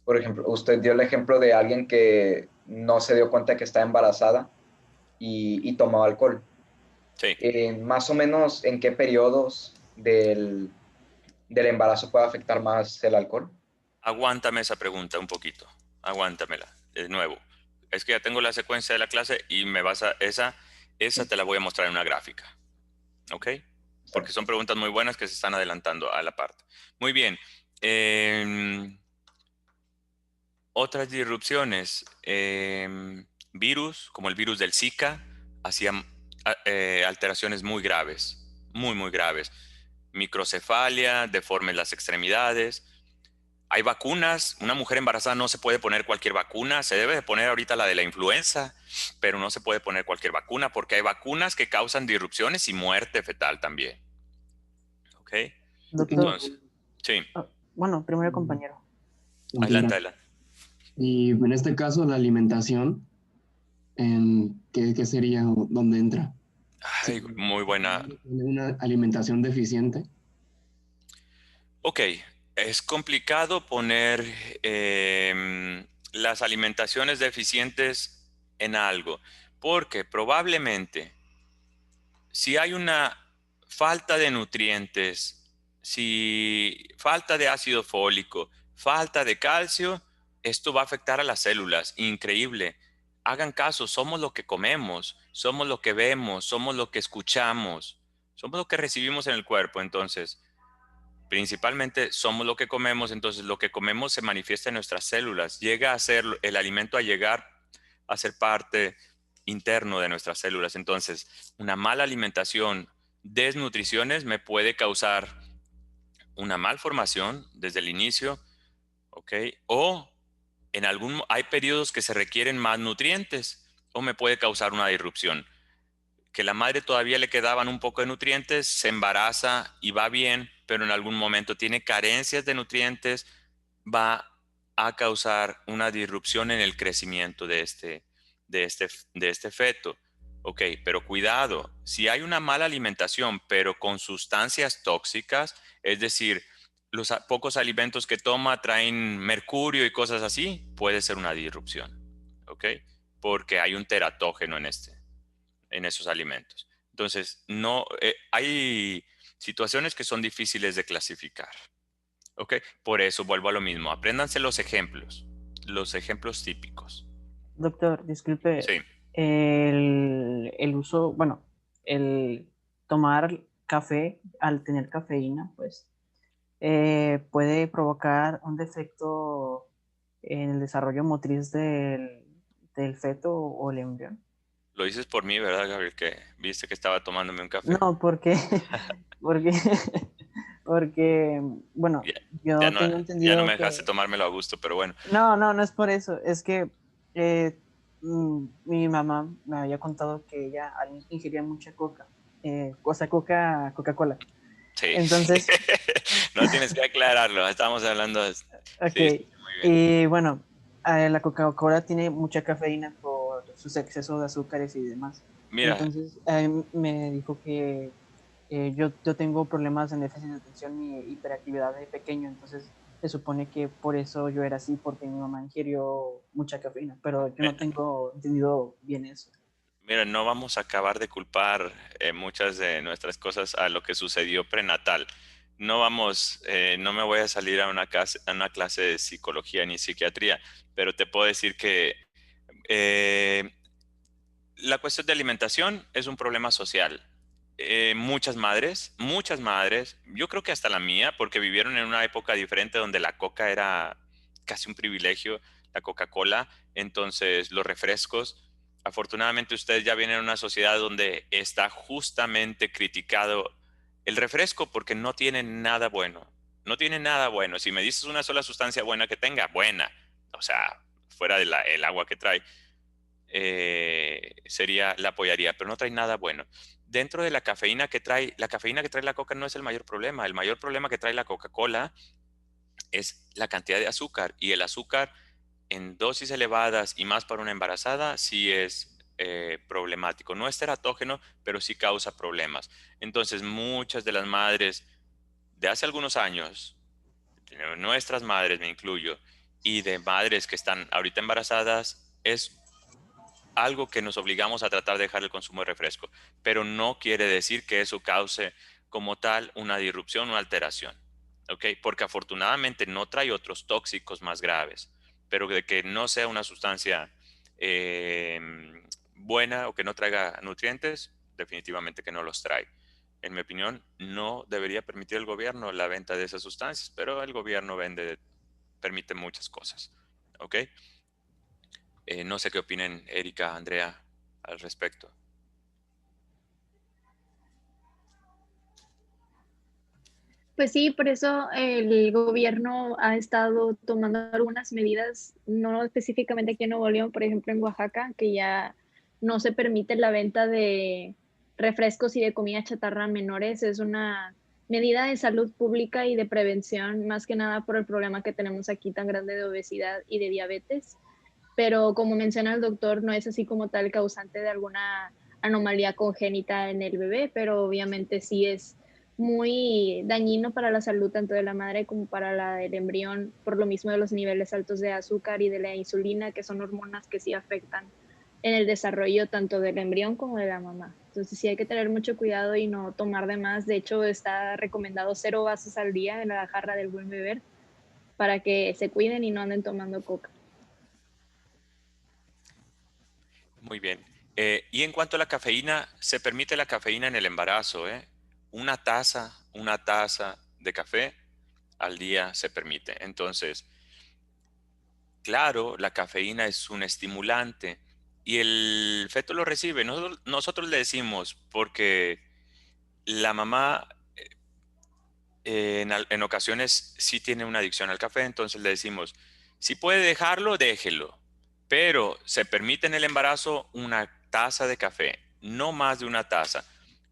Por ejemplo, usted dio el ejemplo de alguien que no se dio cuenta que estaba embarazada y tomaba alcohol. Sí. Más o menos, ¿en qué periodos del embarazo puede afectar más el alcohol? Aguántame esa pregunta un poquito. Aguántamela de nuevo. Es que ya tengo la secuencia de la clase y me vas a... Esa te la voy a mostrar en una gráfica. ¿Ok? Porque son preguntas muy buenas que se están adelantando a la parte. Muy bien. Otras disrupciones. Virus, como el virus del Zika, hacían alteraciones muy graves. Muy, muy graves. Microcefalia, deformes las extremidades. Hay vacunas. Una mujer embarazada no se puede poner cualquier vacuna. Se debe de poner ahorita la de la influenza, pero no se puede poner cualquier vacuna porque hay vacunas que causan disrupciones y muerte fetal también. ¿Ok? Doctor. Entonces, sí. Bueno, primero compañero. Adelante, adelante. Y en este caso, la alimentación, ¿qué sería? ¿Dónde entra? Ay, muy buena. ¿Una alimentación deficiente? Ok, es complicado poner las alimentaciones deficientes en algo, porque probablemente si hay una falta de nutrientes, si falta de ácido fólico, falta de calcio, esto va a afectar a las células. Increíble. Hagan caso, somos lo que comemos, somos lo que vemos, somos lo que escuchamos, somos lo que recibimos en el cuerpo. Entonces, principalmente somos lo que comemos, entonces lo que comemos se manifiesta en nuestras células. Llega a ser el alimento a llegar a ser parte interno de nuestras células. Entonces, una mala alimentación, desnutriciones me puede causar una malformación desde el inicio, ¿ok? O hay periodos que se requieren más nutrientes o me puede causar una disrupción. Que la madre todavía le quedaban un poco de nutrientes, se embaraza y va bien, pero en algún momento tiene carencias de nutrientes, va a causar una disrupción en el crecimiento de este feto. Ok, pero cuidado, si hay una mala alimentación, pero con sustancias tóxicas, es decir, los pocos alimentos que toma traen mercurio y cosas así, puede ser una disrupción. Ok, porque hay un teratógeno en esos alimentos. Entonces, no, hay situaciones que son difíciles de clasificar. ¿Ok? Por eso vuelvo a lo mismo. Apréndanse los ejemplos típicos. Doctor, disculpe. Sí. El uso, bueno, el tomar café al tener cafeína, pues, puede provocar un defecto en el desarrollo motriz del feto o el embrión. Lo dices por mí, ¿verdad, Gabriel? Que viste que estaba tomándome un café. No, porque, bueno, yo tengo entendido ya no me dejaste tomármelo a gusto, pero bueno. No es por eso. Es que mi mamá me había contado que ella ingería mucha Coca-Cola. Sí. Entonces... No tienes que aclararlo, estamos hablando de... Ok, sí, y bueno, la Coca-Cola tiene mucha cafeína por sus excesos de azúcares y demás. Mira. Entonces, me dijo que yo tengo problemas en déficit de atención y hiperactividad de pequeño, entonces se supone que por eso yo era así, porque mi mamá ingirió mucha cafeína, pero yo no tengo entendido bien eso. Mira, no vamos a acabar de culpar muchas de nuestras cosas a lo que sucedió prenatal. No me voy a salir a una clase de psicología ni psiquiatría, pero te puedo decir que la cuestión de alimentación es un problema social. Muchas madres, yo creo que hasta la mía, porque vivieron en una época diferente donde la coca era casi un privilegio, la Coca-Cola, entonces los refrescos. Afortunadamente ustedes ya vienen en una sociedad donde está justamente criticado el refresco porque no tiene nada bueno. No tiene nada bueno. Si me dices una sola sustancia buena que tenga, buena, o sea, fuera del agua que trae, la apoyaría, pero no trae nada bueno. Dentro de la cafeína que trae la Coca no es el mayor problema. El mayor problema que trae la Coca-Cola es la cantidad de azúcar, y el azúcar en dosis elevadas y más para una embarazada sí es problemático. No es teratógeno, pero sí causa problemas. Entonces, muchas de las madres de hace algunos años, nuestras madres, me incluyo, y de madres que están ahorita embarazadas, es algo que nos obligamos a tratar de dejar el consumo de refresco, pero no quiere decir que eso cause como tal una disrupción o alteración, ¿ok? Porque afortunadamente no trae otros tóxicos más graves, pero de que no sea una sustancia buena o que no traiga nutrientes, definitivamente que no los trae. En mi opinión, no debería permitir el gobierno la venta de esas sustancias, pero el gobierno permite muchas cosas, ¿ok? No sé qué opinen Erika, Andrea, al respecto. Pues sí, por eso el gobierno ha estado tomando algunas medidas, no específicamente aquí en Nuevo León, por ejemplo en Oaxaca, que ya no se permite la venta de refrescos y de comida chatarra a menores. Es una medida de salud pública y de prevención, más que nada por el problema que tenemos aquí tan grande de obesidad y de diabetes. Pero como menciona el doctor, no es así como tal causante de alguna anomalía congénita en el bebé, pero obviamente sí es muy dañino para la salud tanto de la madre como para la del embrión, por lo mismo de los niveles altos de azúcar y de la insulina, que son hormonas que sí afectan en el desarrollo tanto del embrión como de la mamá. Entonces sí hay que tener mucho cuidado y no tomar de más. De hecho, está recomendado 0 vasos al día en la jarra del buen beber para que se cuiden y no anden tomando coca. Muy bien. Y en cuanto a la cafeína, se permite la cafeína en el embarazo, ¿eh? Una taza de café al día se permite. Entonces, claro, la cafeína es un estimulante y el feto lo recibe. Nosotros le decimos, porque la mamá en ocasiones sí tiene una adicción al café, entonces le decimos, si puede dejarlo, déjelo, pero se permite en el embarazo una taza de café, no más de una taza.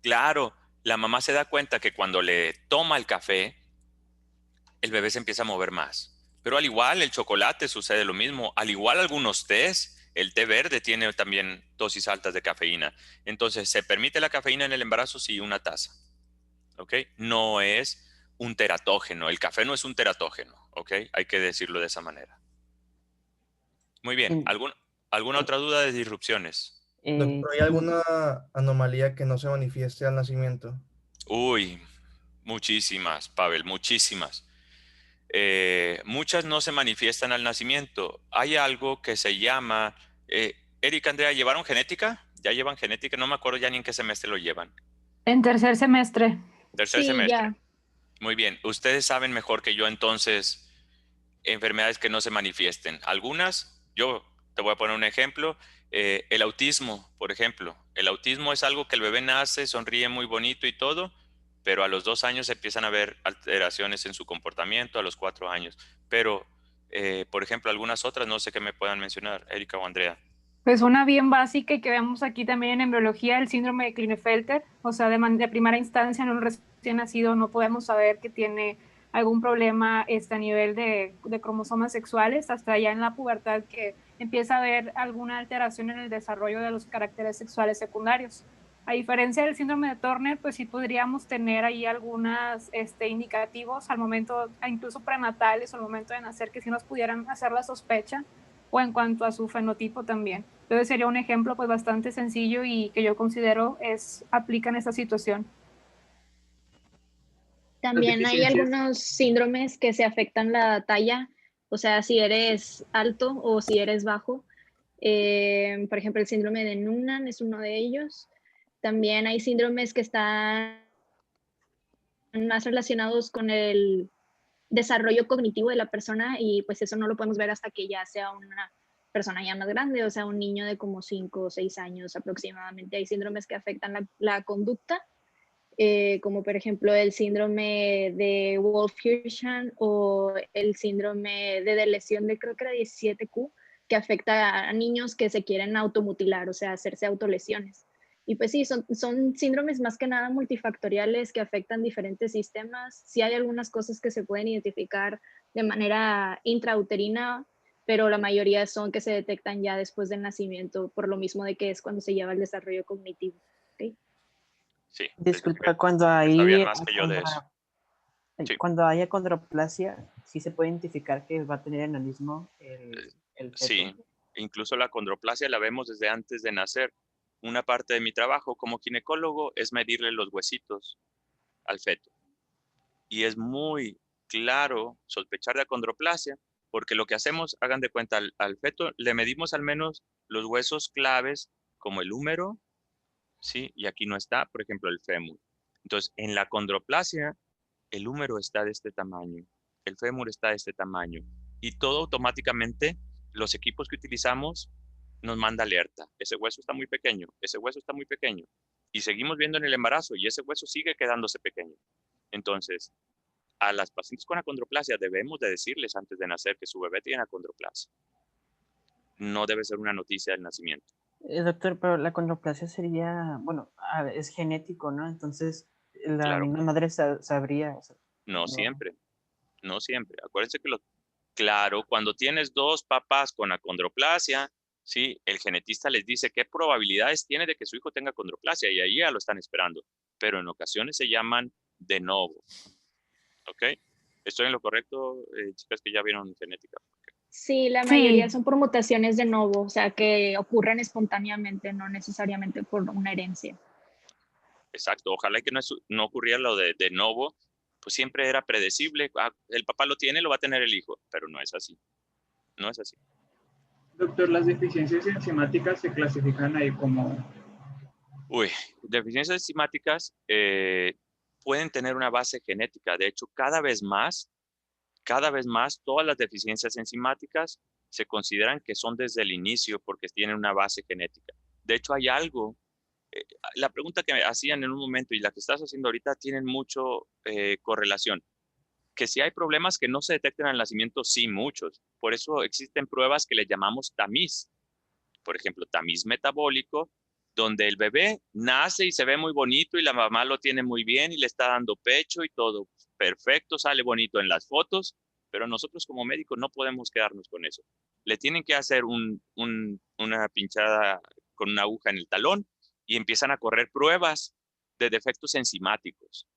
Claro, la mamá se da cuenta que cuando le toma el café, el bebé se empieza a mover más. Pero al igual el chocolate sucede lo mismo, al igual algunos tés, el té verde tiene también dosis altas de cafeína. Entonces, ¿se permite la cafeína en el embarazo? Sí, una taza. ¿Ok? No es un teratógeno. El café no es un teratógeno. ¿Ok? Hay que decirlo de esa manera. Muy bien. ¿Alguna otra duda de disrupciones? Doctor, ¿hay alguna anomalía que no se manifieste al nacimiento? Uy, muchísimas, Pavel, muchísimas. Muchas no se manifiestan al nacimiento. Hay algo que se llama... Erika, Andrea, ¿llevaron genética? ¿Ya llevan genética? No me acuerdo ya ni en qué semestre lo llevan. En tercer semestre. Tercer Sí, semestre. ya. Muy bien. Ustedes saben mejor que yo entonces enfermedades que no se manifiesten. Algunas, yo te voy a poner un ejemplo. El autismo, por ejemplo. El autismo es algo que el bebé nace, sonríe muy bonito y todo, pero a los 2 años empiezan a haber alteraciones en su comportamiento, a los 4 años. Pero, por ejemplo, algunas otras, no sé qué me puedan mencionar, Erika o Andrea. Pues una bien básica y que vemos aquí también en embriología, el síndrome de Klinefelter, o sea, de primera instancia en un recién nacido no podemos saber que tiene algún problema a nivel de cromosomas sexuales, hasta ya en la pubertad que empieza a haber alguna alteración en el desarrollo de los caracteres sexuales secundarios. A diferencia del síndrome de Turner, pues sí podríamos tener ahí algunos indicativos al momento, incluso prenatales o al momento de nacer, que sí nos pudieran hacer la sospecha, o en cuanto a su fenotipo también. Entonces sería un ejemplo pues bastante sencillo y que yo considero aplica en esta situación. También hay algunos síndromes que se afectan la talla, o sea, si eres alto o si eres bajo. Por ejemplo, el síndrome de Noonan es uno de ellos. También hay síndromes que están más relacionados con desarrollo cognitivo de la persona y pues eso no lo podemos ver hasta que ya sea una persona ya más grande, o sea, un niño de como 5 o 6 años aproximadamente. Hay síndromes que afectan la conducta, como por ejemplo el síndrome de Wolff-Hirschhorn o el síndrome de lesión de creo que era 17Q, que afecta a niños que se quieren automutilar, o sea, hacerse autolesiones. Y pues sí, son síndromes más que nada multifactoriales que afectan diferentes sistemas. Sí hay algunas cosas que se pueden identificar de manera intrauterina, pero la mayoría son que se detectan ya después del nacimiento, por lo mismo de que es cuando se lleva el desarrollo cognitivo. ¿Okay? Sí. Disculpa, cuando Sabían hay más que yo de eso. Sí. cuando hay acondroplasia, ¿sí se puede identificar que va a tener enanismo el feto? Sí, incluso la acondroplasia la vemos desde antes de nacer. Una parte de mi trabajo como ginecólogo es medirle los huesitos al feto. Y es muy claro sospechar de acondroplasia, porque lo que hacemos, hagan de cuenta, al feto le medimos al menos los huesos claves, como el húmero, ¿sí? Y aquí no está, por ejemplo, el fémur. Entonces, en la acondroplasia, el húmero está de este tamaño, el fémur está de este tamaño, y todo automáticamente, los equipos que utilizamos nos manda alerta. Ese hueso está muy pequeño, ese hueso está muy pequeño. Y seguimos viendo en el embarazo y ese hueso sigue quedándose pequeño. Entonces, a las pacientes con acondroplasia debemos de decirles antes de nacer que su bebé tiene acondroplasia. No debe ser una noticia del nacimiento. Doctor, pero la acondroplasia sería, bueno, es genético, ¿no? Entonces, la Claro. misma madre sabría. O sea, no siempre, no siempre. Acuérdense que claro, cuando tienes dos papás con acondroplasia, ¿sí? El genetista les dice qué probabilidades tiene de que su hijo tenga acondroplasia y ahí ya lo están esperando. Pero en ocasiones se llaman de novo. ¿Ok? ¿Estoy en lo correcto, chicas que ya vieron genética? Okay. Sí, la mayoría son por mutaciones de novo, o sea, que ocurren espontáneamente, no necesariamente por una herencia. Exacto, ojalá que no ocurriera lo de novo, pues siempre era predecible, el papá lo tiene, lo va a tener el hijo, pero no es así, no es así. Doctor, ¿las deficiencias enzimáticas se clasifican ahí como...? Deficiencias enzimáticas pueden tener una base genética, de hecho, cada vez más, todas las deficiencias enzimáticas se consideran que son desde el inicio porque tienen una base genética. De hecho, hay algo... la pregunta que me hacían en un momento y la que estás haciendo ahorita tienen mucho correlación. Que si hay problemas que no se detectan al nacimiento, sí, muchos. Por eso existen pruebas que le llamamos tamiz. Por ejemplo, tamiz metabólico, donde el bebé nace y se ve muy bonito y la mamá lo tiene muy bien y le está dando pecho y todo perfecto, sale bonito en las fotos, pero nosotros como médicos no podemos quedarnos con eso. Le tienen que hacer una pinchada con una aguja en el talón y empiezan a correr pruebas de defectos enzimáticos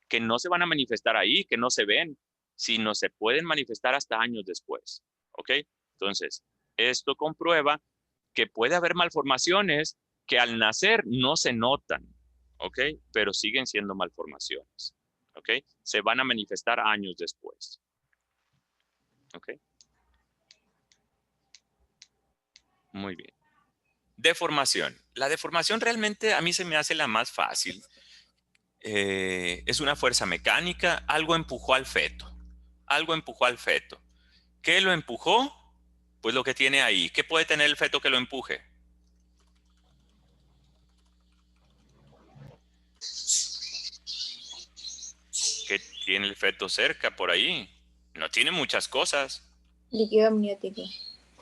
que no se van a manifestar ahí, que no se ven, sino se pueden manifestar hasta años después. ¿Ok? Entonces, esto comprueba que puede haber malformaciones que al nacer no se notan, ¿ok? Pero siguen siendo malformaciones, ¿ok? Se van a manifestar años después, ¿ok? Muy bien. Deformación. La deformación realmente a mí se me hace la más fácil. Es una fuerza mecánica, algo empujó al feto. Algo empujó al feto. ¿Qué lo empujó? Pues lo que tiene ahí. ¿Qué puede tener el feto que lo empuje? ¿Qué tiene el feto cerca por ahí? No tiene muchas cosas. Líquido amniótico.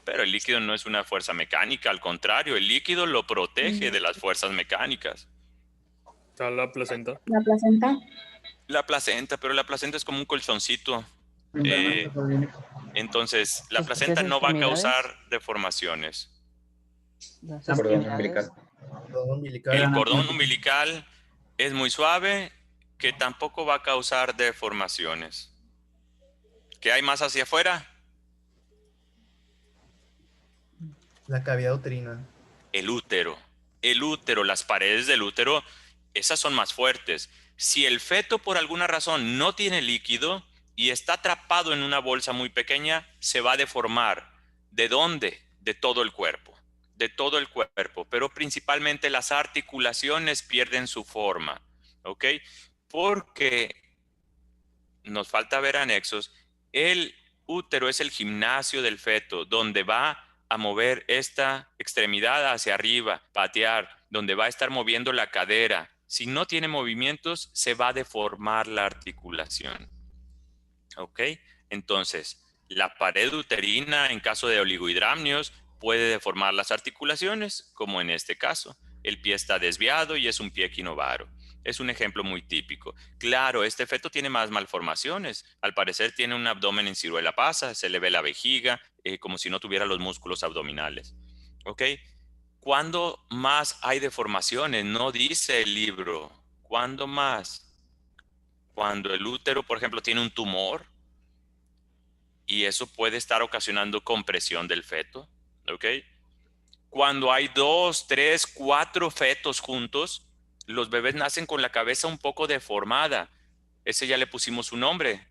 Pero el líquido no es una fuerza mecánica, al contrario, el líquido lo protege de las fuerzas mecánicas. ¿Está la placenta? ¿La placenta? La placenta, pero la placenta es como un colchoncito. Entonces, la placenta no va a causar deformaciones. El cordón umbilical. El cordón umbilical es muy suave, que tampoco va a causar deformaciones. ¿Qué hay más hacia afuera? La cavidad uterina. El útero. El útero, las paredes del útero, esas son más fuertes. Si el feto por alguna razón no tiene líquido y está atrapado en una bolsa muy pequeña, se va a deformar. ¿De dónde? De todo el cuerpo. De todo el cuerpo, pero principalmente las articulaciones pierden su forma, ¿ok? Porque nos falta ver anexos. El útero es el gimnasio del feto, donde va a mover esta extremidad hacia arriba, patear, donde va a estar moviendo la cadera. Si no tiene movimientos, se va a deformar la articulación. ¿Ok? Entonces, la pared uterina, en caso de oligohidramnios, puede deformar las articulaciones, como en este caso. El pie está desviado y es un pie equinovaro. Es un ejemplo muy típico. Claro, este feto tiene más malformaciones. Al parecer tiene un abdomen en ciruela pasa, se le ve la vejiga, como si no tuviera los músculos abdominales. ¿Ok? ¿Cuándo más hay deformaciones? No dice el libro. ¿Cuándo más? Cuando el útero, por ejemplo, tiene un tumor y eso puede estar ocasionando compresión del feto. ¿Ok? Cuando hay 2, 3, 4 fetos juntos, los bebés nacen con la cabeza un poco deformada. Ese ya le pusimos un nombre.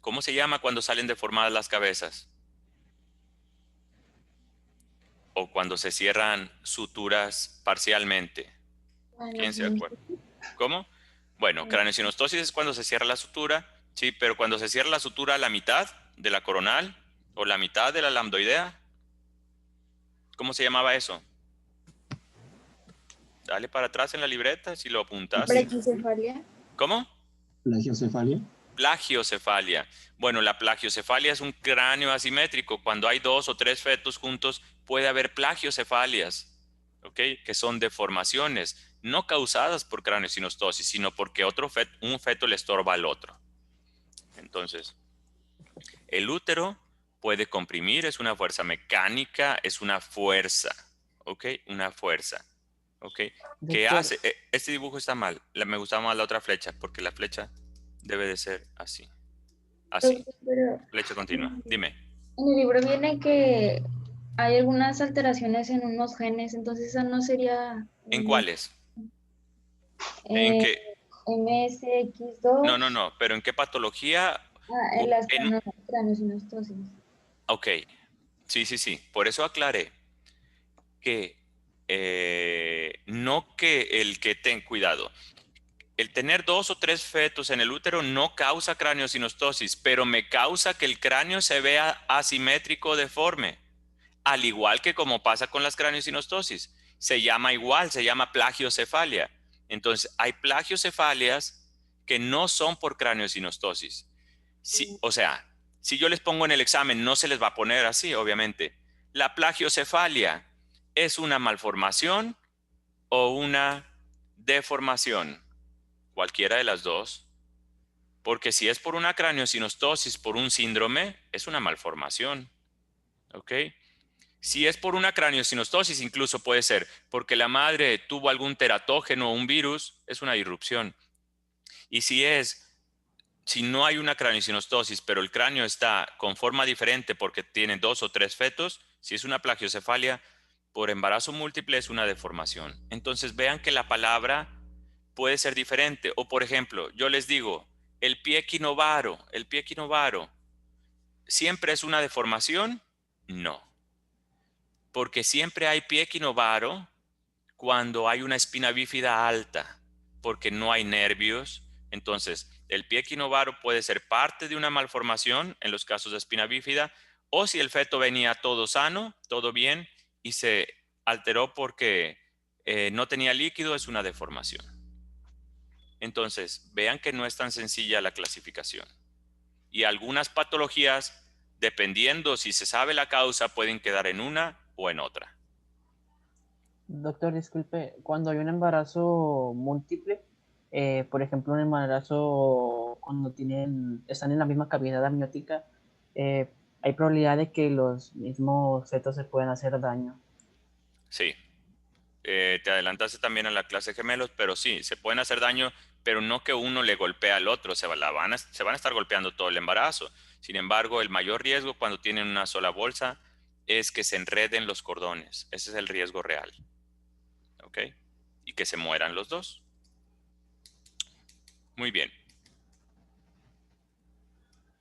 ¿Cómo se llama cuando salen deformadas las cabezas? O cuando se cierran suturas parcialmente. ¿Quién se acuerda? ¿Cómo? Bueno, craneosinostosis es cuando se cierra la sutura, sí, pero cuando se cierra la sutura a la mitad de la coronal o la mitad de la lambdoidea, ¿cómo se llamaba eso? Dale para atrás en la libreta si lo apuntas. Brachycefalia. ¿Cómo? Plagiocefalia. Plagiocefalia. Bueno, la plagiocefalia es un cráneo asimétrico. Cuando hay 2 o 3 fetos juntos, puede haber plagiocefalias, ¿ok? Que son deformaciones no causadas por craneosinostosis, sino porque un feto le estorba al otro. Entonces, el útero puede comprimir, es una fuerza mecánica, es una fuerza, ¿ok? Una fuerza, ¿ok? ¿Qué hace? Este dibujo está mal. Me gustaba más la otra flecha, porque la flecha debe de ser así. Así. Flecha continua. Dime. En el libro viene que hay algunas alteraciones en unos genes, entonces esa no sería... ¿En cuáles? ¿En qué? MSX2. No, pero ¿en qué patología? En las craneosinostosis. Ok, sí, por eso aclaré que no que el que ten cuidado, el tener 2 o 3 fetos en el útero no causa craneosinostosis, pero me causa que el cráneo se vea asimétrico, deforme, al igual que como pasa con las craneosinostosis. Se llama igual, se llama plagiocefalia. Entonces, hay plagiocefalias que no son por craneosinostosis. Sí, o sea, si yo les pongo en el examen, no se les va a poner así, obviamente. La plagiocefalia es una malformación o una deformación, cualquiera de las dos, porque si es por una craneosinostosis, por un síndrome, es una malformación, ¿ok? Si es por una craneosinostosis, incluso puede ser porque la madre tuvo algún teratógeno o un virus, es una disrupción. Y si no hay una craneosinostosis, pero el cráneo está con forma diferente porque tiene 2 o 3 fetos, si es una plagiocefalia, por embarazo múltiple es una deformación. Entonces vean que la palabra puede ser diferente. O por ejemplo, yo les digo, el pie equinovaro, ¿siempre es una deformación? No. Porque siempre hay pie equinovaro cuando hay una espina bífida alta, porque no hay nervios. Entonces, el pie equinovaro puede ser parte de una malformación en los casos de espina bífida, o si el feto venía todo sano, todo bien, y se alteró porque no tenía líquido, es una deformación. Entonces, vean que no es tan sencilla la clasificación. Y algunas patologías, dependiendo si se sabe la causa, pueden quedar en una o en otra. Doctor, disculpe, cuando hay un embarazo múltiple, por ejemplo, un embarazo cuando están en la misma cavidad amniótica, hay probabilidad de que los mismos fetos se puedan hacer daño. Sí. Te adelantaste también a la clase de gemelos, pero sí, se pueden hacer daño, pero no que uno le golpea al otro, se van a estar golpeando todo el embarazo. Sin embargo, el mayor riesgo cuando tienen una sola bolsa es que se enreden los cordones. Ese es el riesgo real. ¿Ok? Y que se mueran los dos. Muy bien.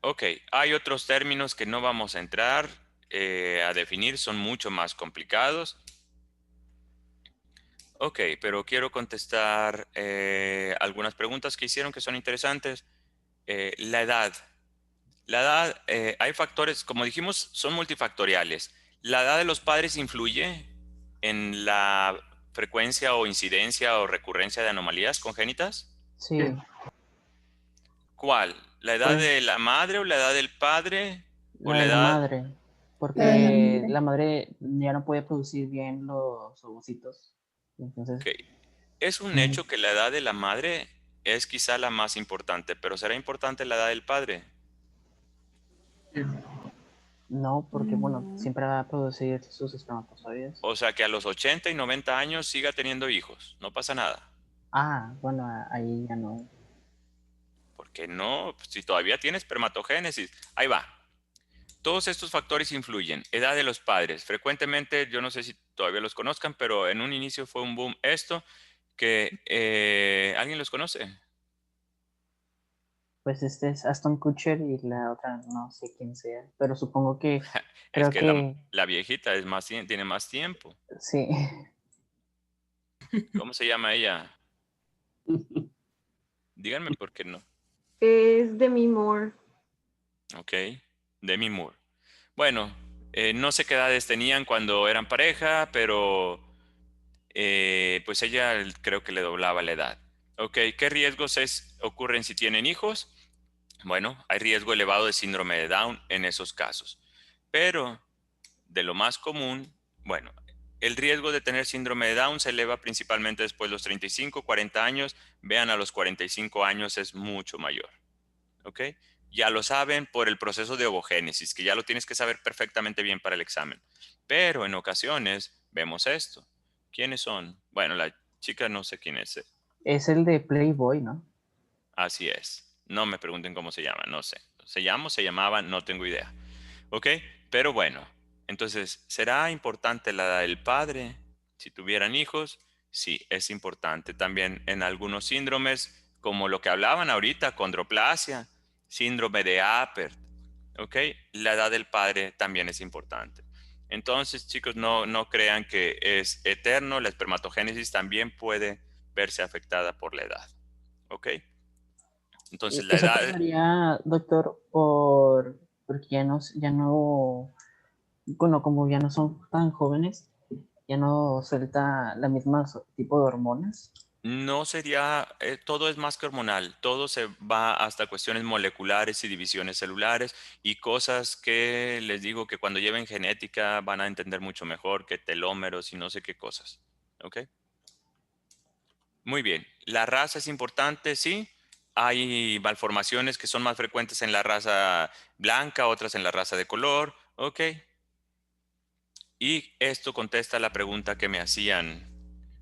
Ok, hay otros términos que no vamos a entrar a definir, son mucho más complicados. Ok, pero quiero contestar algunas preguntas que hicieron que son interesantes. La edad. La edad, hay factores, como dijimos, son multifactoriales. ¿La edad de los padres influye en la frecuencia o incidencia o recurrencia de anomalías congénitas? Sí, ¿Cuál? ¿La edad Pues- de la madre o la edad del padre? ¿O la la de la edad? madre, porque la madre ya no puede producir bien los ovocitos. Entonces, Ok. Es un hecho que la edad de la madre es quizá la más importante, pero ¿será importante la edad del padre? no, porque bueno, siempre va a producir sus espermatozoides. O sea, que a los 80 y 90 años siga teniendo hijos, no pasa nada. Ah, bueno, ahí ya no. ¿Por qué no? Pues, si todavía tiene espermatogénesis. Ahí va. Todos estos factores influyen. Edad de los padres. Frecuentemente, yo no sé si todavía los conozcan, pero en un inicio fue un boom esto, que ¿alguien los conoce? Pues este es Aston Kutcher y la otra no sé quién sea, pero supongo que Es creo que que la viejita es más, tiene más tiempo. sí. ¿Cómo se llama ella? Díganme por qué no. Es Demi Moore. Ok, Demi Moore. Bueno, no sé qué edades tenían cuando eran pareja, pero pues ella creo que le doblaba la edad. Ok, ¿qué riesgos ocurren si tienen hijos? Bueno, hay riesgo elevado de síndrome de Down en esos casos. Pero de lo más común, bueno, el riesgo de tener síndrome de Down se eleva principalmente después de los 35, 40 años. Vean, a los 45 años es mucho mayor. ¿Ok? Ya lo saben por el proceso de ovogénesis, que ya lo tienes que saber perfectamente bien para el examen. Pero en ocasiones vemos esto. ¿Quiénes son? Bueno, la chica no sé quién es. Es el de Playboy, ¿no? Así es. No me pregunten cómo se llama, no sé. Se llamaba, no tengo idea. ¿Ok? Pero bueno, entonces, ¿será importante la edad del padre si tuvieran hijos? Sí, es importante. También en algunos síndromes, como lo que hablaban ahorita, condroplasia, síndrome de Apert, ¿ok? La edad del padre también es importante. Entonces, chicos, no crean que es eterno. La espermatogénesis también puede verse afectada por la edad, ¿ok? Entonces, la Eso edad... pasaría, doctor, porque ya no, bueno, como ya no son tan jóvenes, ya no suelta la misma tipo de hormonas. No sería, todo es más que hormonal, todo se va hasta cuestiones moleculares y divisiones celulares y cosas que les digo que cuando lleven genética van a entender mucho mejor que telómeros y no sé qué cosas. ¿Ok? Muy bien. La raza es importante, sí. Hay malformaciones que son más frecuentes en la raza blanca, otras en la raza de color. ¿Ok? Y esto contesta la pregunta que me hacían.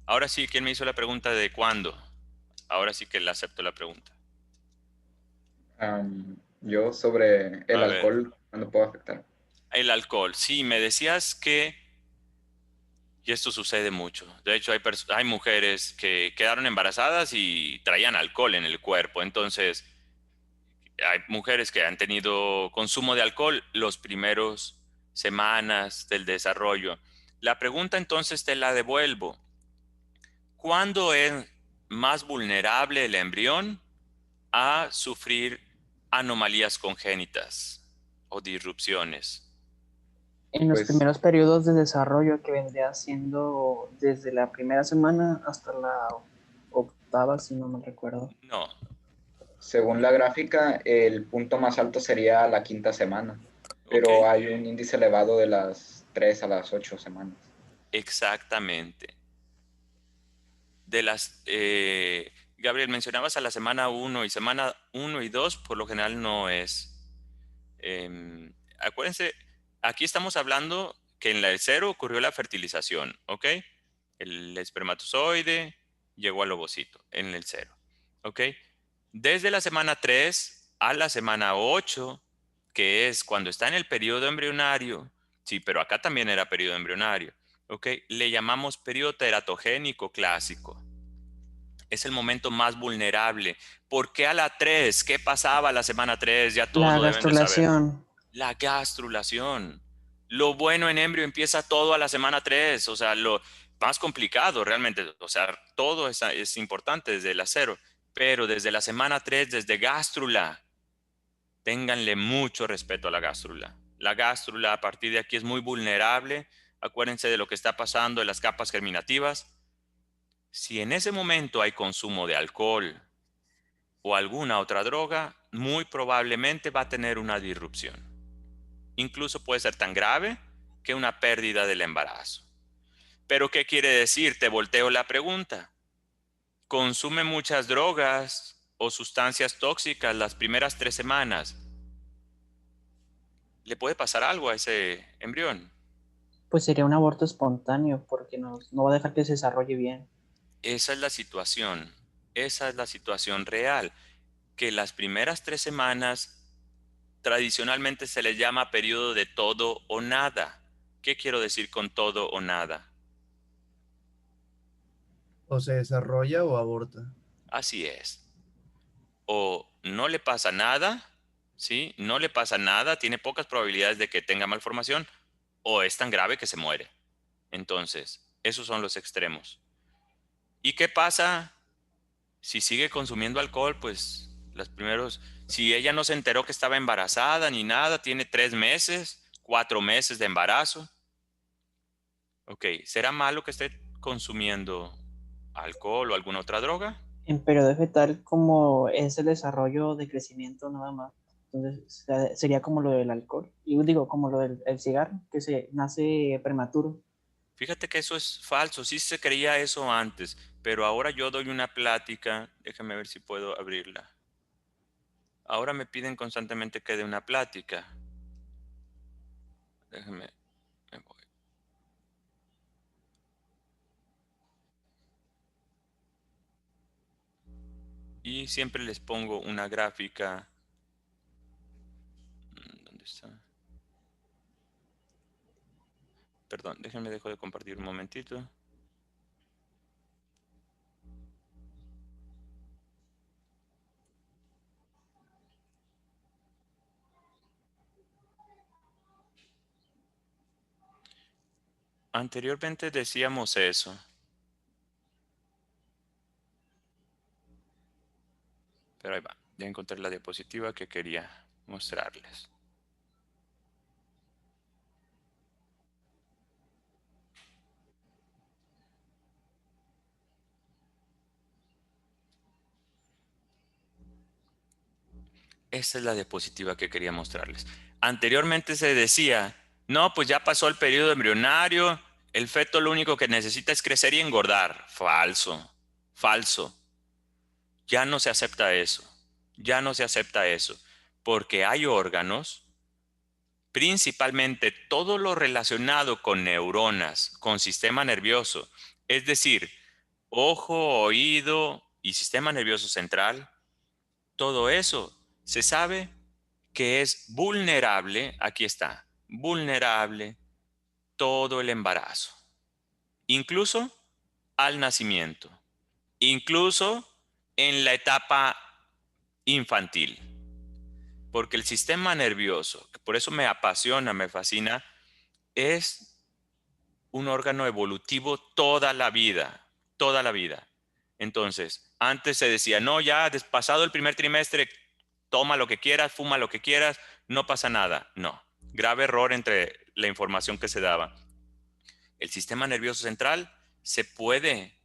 Ahora sí, ¿quién me hizo la pregunta de cuándo? Ahora sí que le acepto la pregunta. Yo sobre el A ver. alcohol, ¿cuándo puede afectar? El alcohol. Sí, me decías que, y esto sucede mucho. De hecho, hay mujeres que quedaron embarazadas y traían alcohol en el cuerpo. Entonces, hay mujeres que han tenido consumo de alcohol los primeros semanas del desarrollo. La pregunta entonces te la devuelvo. ¿Cuándo es más vulnerable el embrión a sufrir anomalías congénitas o disrupciones? En los Pues primeros periodos de desarrollo que vendría siendo desde la primera semana hasta la octava, si no me recuerdo. No. según la gráfica, el punto más alto sería la quinta semana, pero Ok. hay un índice elevado de las 3 a las 8 semanas. Exactamente. De las, Gabriel, mencionabas a la semana 1 y semana 1 y 2, por lo general no es. Acuérdense, aquí estamos hablando que en la del 0 ocurrió la fertilización, ¿ok? El espermatozoide llegó al ovocito en el 0, ¿ok? Desde la semana 3 a la semana 8, que es cuando está en el periodo embrionario, sí, pero acá también era periodo embrionario, ¿ok? Le llamamos periodo teratogénico clásico. Es el momento más vulnerable. ¿Por qué a la 3? ¿Qué pasaba a la semana 3? Ya todos La lo deben de saber. gastrulación. La gastrulación. Lo bueno en embrio empieza todo a la semana 3. O sea, lo más complicado realmente. O sea, todo es importante desde la 0. Pero desde la semana 3, desde gástrula, ténganle mucho respeto a la gástrula. La gástrula a partir de aquí es muy vulnerable. Acuérdense de lo que está pasando en las capas germinativas. Si en ese momento hay consumo de alcohol o alguna otra droga, muy probablemente va a tener una disrupción. Incluso puede ser tan grave que una pérdida del embarazo. ¿Pero qué quiere decir? Te volteo la pregunta. Consume muchas drogas o sustancias tóxicas las primeras 3 semanas. ¿Le puede pasar algo a ese embrión? Pues sería un aborto espontáneo porque no va a dejar que se desarrolle bien. Esa es la situación. Esa es la situación real. Que las primeras 3 semanas tradicionalmente se les llama periodo de todo o nada. ¿Qué quiero decir con todo o nada? O se desarrolla o aborta. Así es. O no le pasa nada, ¿sí? No le pasa nada, tiene pocas probabilidades de que tenga malformación, o es tan grave que se muere. Entonces, esos son los extremos. ¿Y qué pasa si sigue consumiendo alcohol? Pues si ella no se enteró que estaba embarazada ni nada, tiene 3 meses, 4 meses de embarazo. Ok, ¿será malo que esté consumiendo alcohol o alguna otra droga? En periodo fetal, como es el desarrollo de crecimiento nada más, entonces sería como lo del alcohol. Y digo, como lo del el cigarro, que se nace prematuro. Fíjate que eso es falso, sí se creía eso antes, pero ahora yo doy una plática, déjame ver si puedo abrirla. Ahora me piden constantemente que dé una plática. Déjame, me voy. Y siempre les pongo una gráfica. ¿Dónde está? Perdón, déjenme dejo de compartir un momentito. Anteriormente decíamos eso. Pero ahí va, ya encontré la diapositiva que quería mostrarles. Esta es la diapositiva que quería mostrarles. Anteriormente se decía, no, pues ya pasó el periodo embrionario, el feto lo único que necesita es crecer y engordar. Falso, falso. Ya no se acepta eso. Ya no se acepta eso. Porque hay órganos, principalmente todo lo relacionado con neuronas, con sistema nervioso, es decir, ojo, oído y sistema nervioso central, todo eso se sabe que es vulnerable, aquí está, vulnerable todo el embarazo, incluso al nacimiento, incluso en la etapa infantil, porque el sistema nervioso, que por eso me apasiona, me fascina, es un órgano evolutivo toda la vida, toda la vida. Entonces, antes se decía, no, ya pasado el primer trimestre, toma lo que quieras, fuma lo que quieras, no pasa nada. No, grave error entre la información que se daba. El sistema nervioso central se puede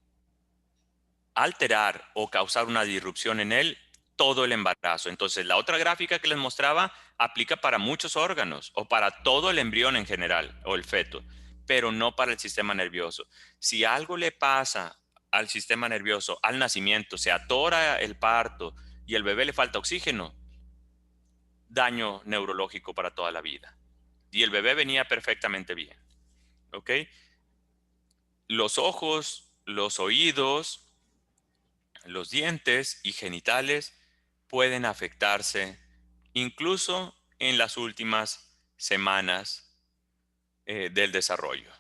alterar o causar una disrupción en él todo el embarazo. Entonces, la otra gráfica que les mostraba aplica para muchos órganos o para todo el embrión en general o el feto, pero no para el sistema nervioso. Si algo le pasa al sistema nervioso al nacimiento, se atora el parto y al bebé le falta oxígeno, daño neurológico para toda la vida. Y el bebé venía perfectamente bien. ¿Ok? Los ojos, los oídos, los dientes y genitales pueden afectarse incluso en las últimas semanas del desarrollo.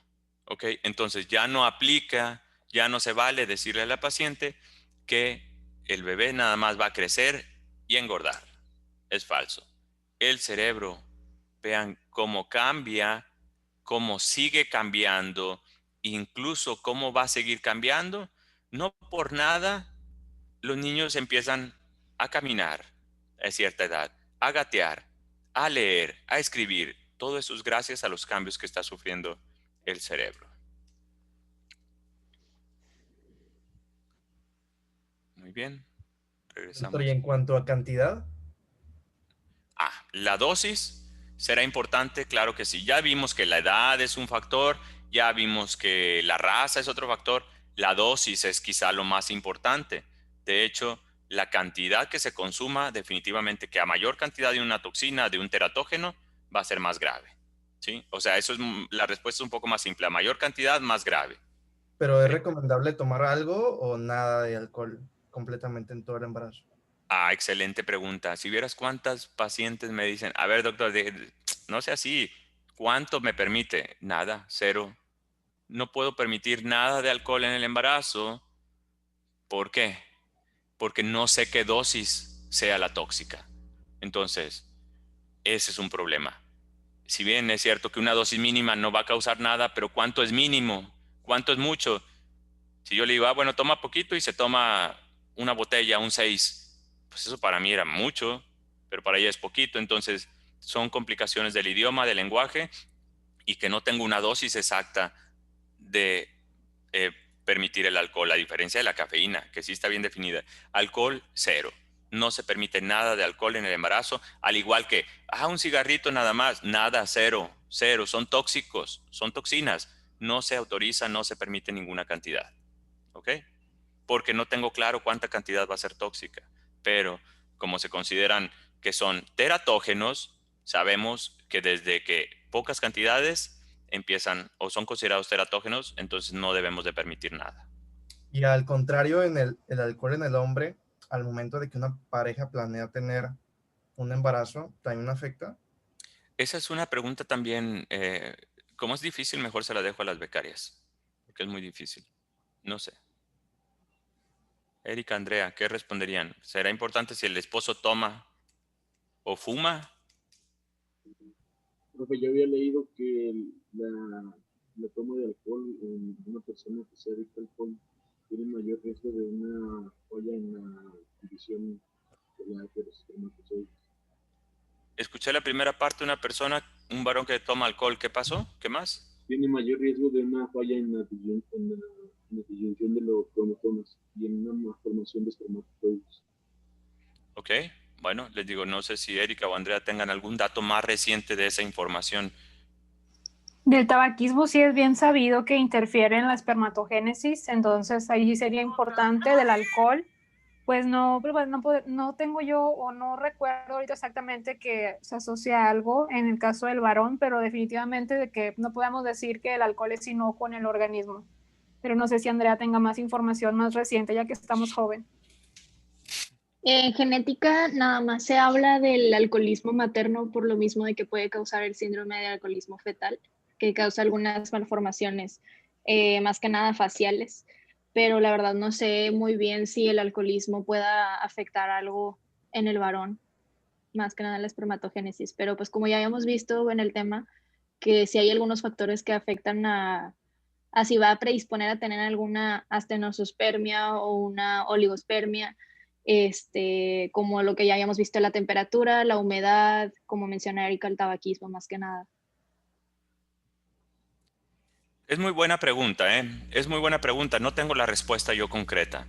¿Ok? Entonces ya no aplica, ya no se vale decirle a la paciente que el bebé nada más va a crecer y engordar. Es falso. El cerebro, vean cómo cambia, cómo sigue cambiando, incluso cómo va a seguir cambiando. No por nada los niños empiezan a caminar a cierta edad, a gatear, a leer, a escribir. Todo eso es gracias a los cambios que está sufriendo el cerebro. Muy bien. Regresamos. Doctor, y en cuanto a cantidad, La dosis será importante, claro que sí. Ya vimos que la edad es un factor, ya vimos que la raza es otro factor. La dosis es quizá lo más importante. De hecho, la cantidad que se consuma, definitivamente que a mayor cantidad de una toxina, de un teratógeno, va a ser más grave. ¿Sí? O sea, eso es la respuesta es un poco más simple. A mayor cantidad, más grave. pero ¿es recomendable tomar algo o nada de alcohol completamente en todo el embarazo? Excelente pregunta. Si vieras cuántas pacientes me dicen, a ver, doctor, no sea así, ¿cuánto me permite? Nada, 0. No puedo permitir nada de alcohol en el embarazo. ¿Por qué? Porque no sé qué dosis sea la tóxica. Entonces, ese es un problema. Si bien es cierto que una dosis mínima no va a causar nada, pero ¿cuánto es mínimo? ¿Cuánto es mucho? Si yo le digo, bueno, toma poquito y se toma una botella, un 6, pues eso para mí era mucho, pero para ella es poquito. Entonces, son complicaciones del idioma, del lenguaje, y que no tengo una dosis exacta de permitir el alcohol, a diferencia de la cafeína, que sí está bien definida. Alcohol, 0. No se permite nada de alcohol en el embarazo, al igual que, un cigarrito nada más, nada, 0, 0. Son tóxicos, son toxinas. No se autoriza, no se permite ninguna cantidad. ¿Ok? Porque no tengo claro cuánta cantidad va a ser tóxica. Pero como se consideran que son teratógenos, sabemos que desde que pocas cantidades empiezan o son considerados teratógenos, entonces no debemos de permitir nada. Y al contrario, en el alcohol en el hombre, al momento de que una pareja planea tener un embarazo, ¿también afecta? Esa es una pregunta también, como es difícil, mejor se la dejo a las becarias, porque es muy difícil. No sé. Erika, Andrea, ¿qué responderían? ¿Será importante si el esposo toma o fuma? Profe, yo había leído que la toma de alcohol en una persona que se adicta al alcohol tiene mayor riesgo de una falla en la división de los espermatozoides. Escuché la primera parte, una persona, un varón que toma alcohol, ¿qué pasó? ¿Qué más? Tiene mayor riesgo de una falla en la disyunción de los cromosomas y en una malformación de espermatozoides. Ok, bueno, les digo, no sé si Erika o Andrea tengan algún dato más reciente de esa información. Del tabaquismo sí es bien sabido que interfiere en la espermatogénesis, entonces ahí sería importante. Del alcohol, pues no tengo yo o no recuerdo ahorita exactamente que se asocia a algo en el caso del varón, pero definitivamente de que no podemos decir que el alcohol es inocuo en el organismo. Pero no sé si Andrea tenga más información más reciente, ya que estamos joven. En genética nada más se habla del alcoholismo materno por lo mismo de que puede causar el síndrome de alcoholismo fetal, que causa algunas malformaciones, más que nada faciales, pero la verdad no sé muy bien si el alcoholismo pueda afectar algo en el varón, más que nada la espermatogénesis, pero pues como ya habíamos visto en el tema, que si hay algunos factores que afectan a si va a predisponer a tener alguna astenospermia o una oligospermia, como lo que ya habíamos visto, la temperatura, la humedad, como menciona Erika, el tabaquismo más que nada. Es muy buena pregunta, ¿eh? Es muy buena pregunta. No tengo la respuesta yo concreta.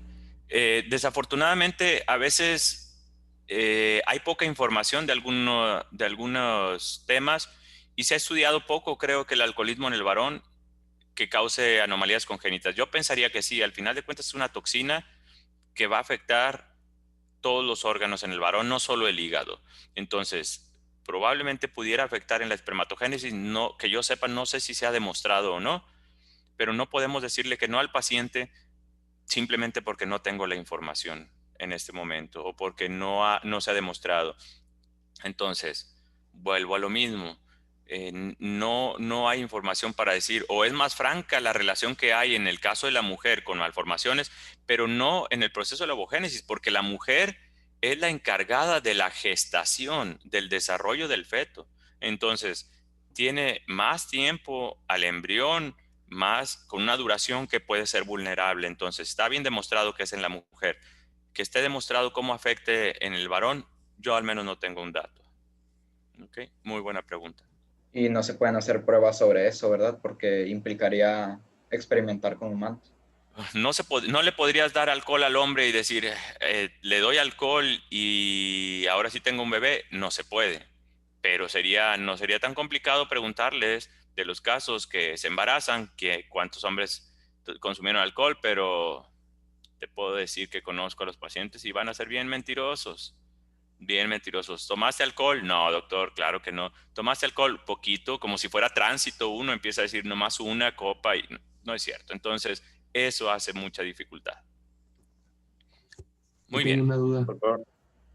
Desafortunadamente, a veces hay poca información de algunos temas y se ha estudiado poco, creo que el alcoholismo en el varón que cause anomalías congénitas. Yo pensaría que sí, al final de cuentas es una toxina que va a afectar todos los órganos en el varón, no solo el hígado. Entonces, probablemente pudiera afectar en la espermatogénesis, no, que yo sepa, no sé si se ha demostrado o no, pero no podemos decirle que no al paciente simplemente porque no tengo la información en este momento o porque no se ha demostrado. Entonces, vuelvo a lo mismo. No hay información para decir, o es más franca la relación que hay en el caso de la mujer con malformaciones, pero no en el proceso de la ovogénesis, porque la mujer es la encargada de la gestación, del desarrollo del feto. Entonces, tiene más tiempo al embrión, con una duración que puede ser vulnerable. Entonces, está bien demostrado que es en la mujer. Que esté demostrado cómo afecte en el varón, yo al menos no tengo un dato. Ok, muy buena pregunta. Y no se pueden hacer pruebas sobre eso, ¿verdad? Porque implicaría experimentar con humanos. No le podrías dar alcohol al hombre y decir, le doy alcohol y ahora sí tengo un bebé. No se puede. Pero no sería tan complicado preguntarles de los casos que se embarazan, que cuántos hombres consumieron alcohol, pero te puedo decir que conozco a los pacientes y van a ser bien mentirosos. Bien mentirosos. ¿Tomaste alcohol? No, doctor, claro que no. ¿Tomaste alcohol? Poquito, como si fuera tránsito. Uno empieza a decir nomás una copa y no es cierto. Entonces, eso hace mucha dificultad. Muy bien. Tengo una duda.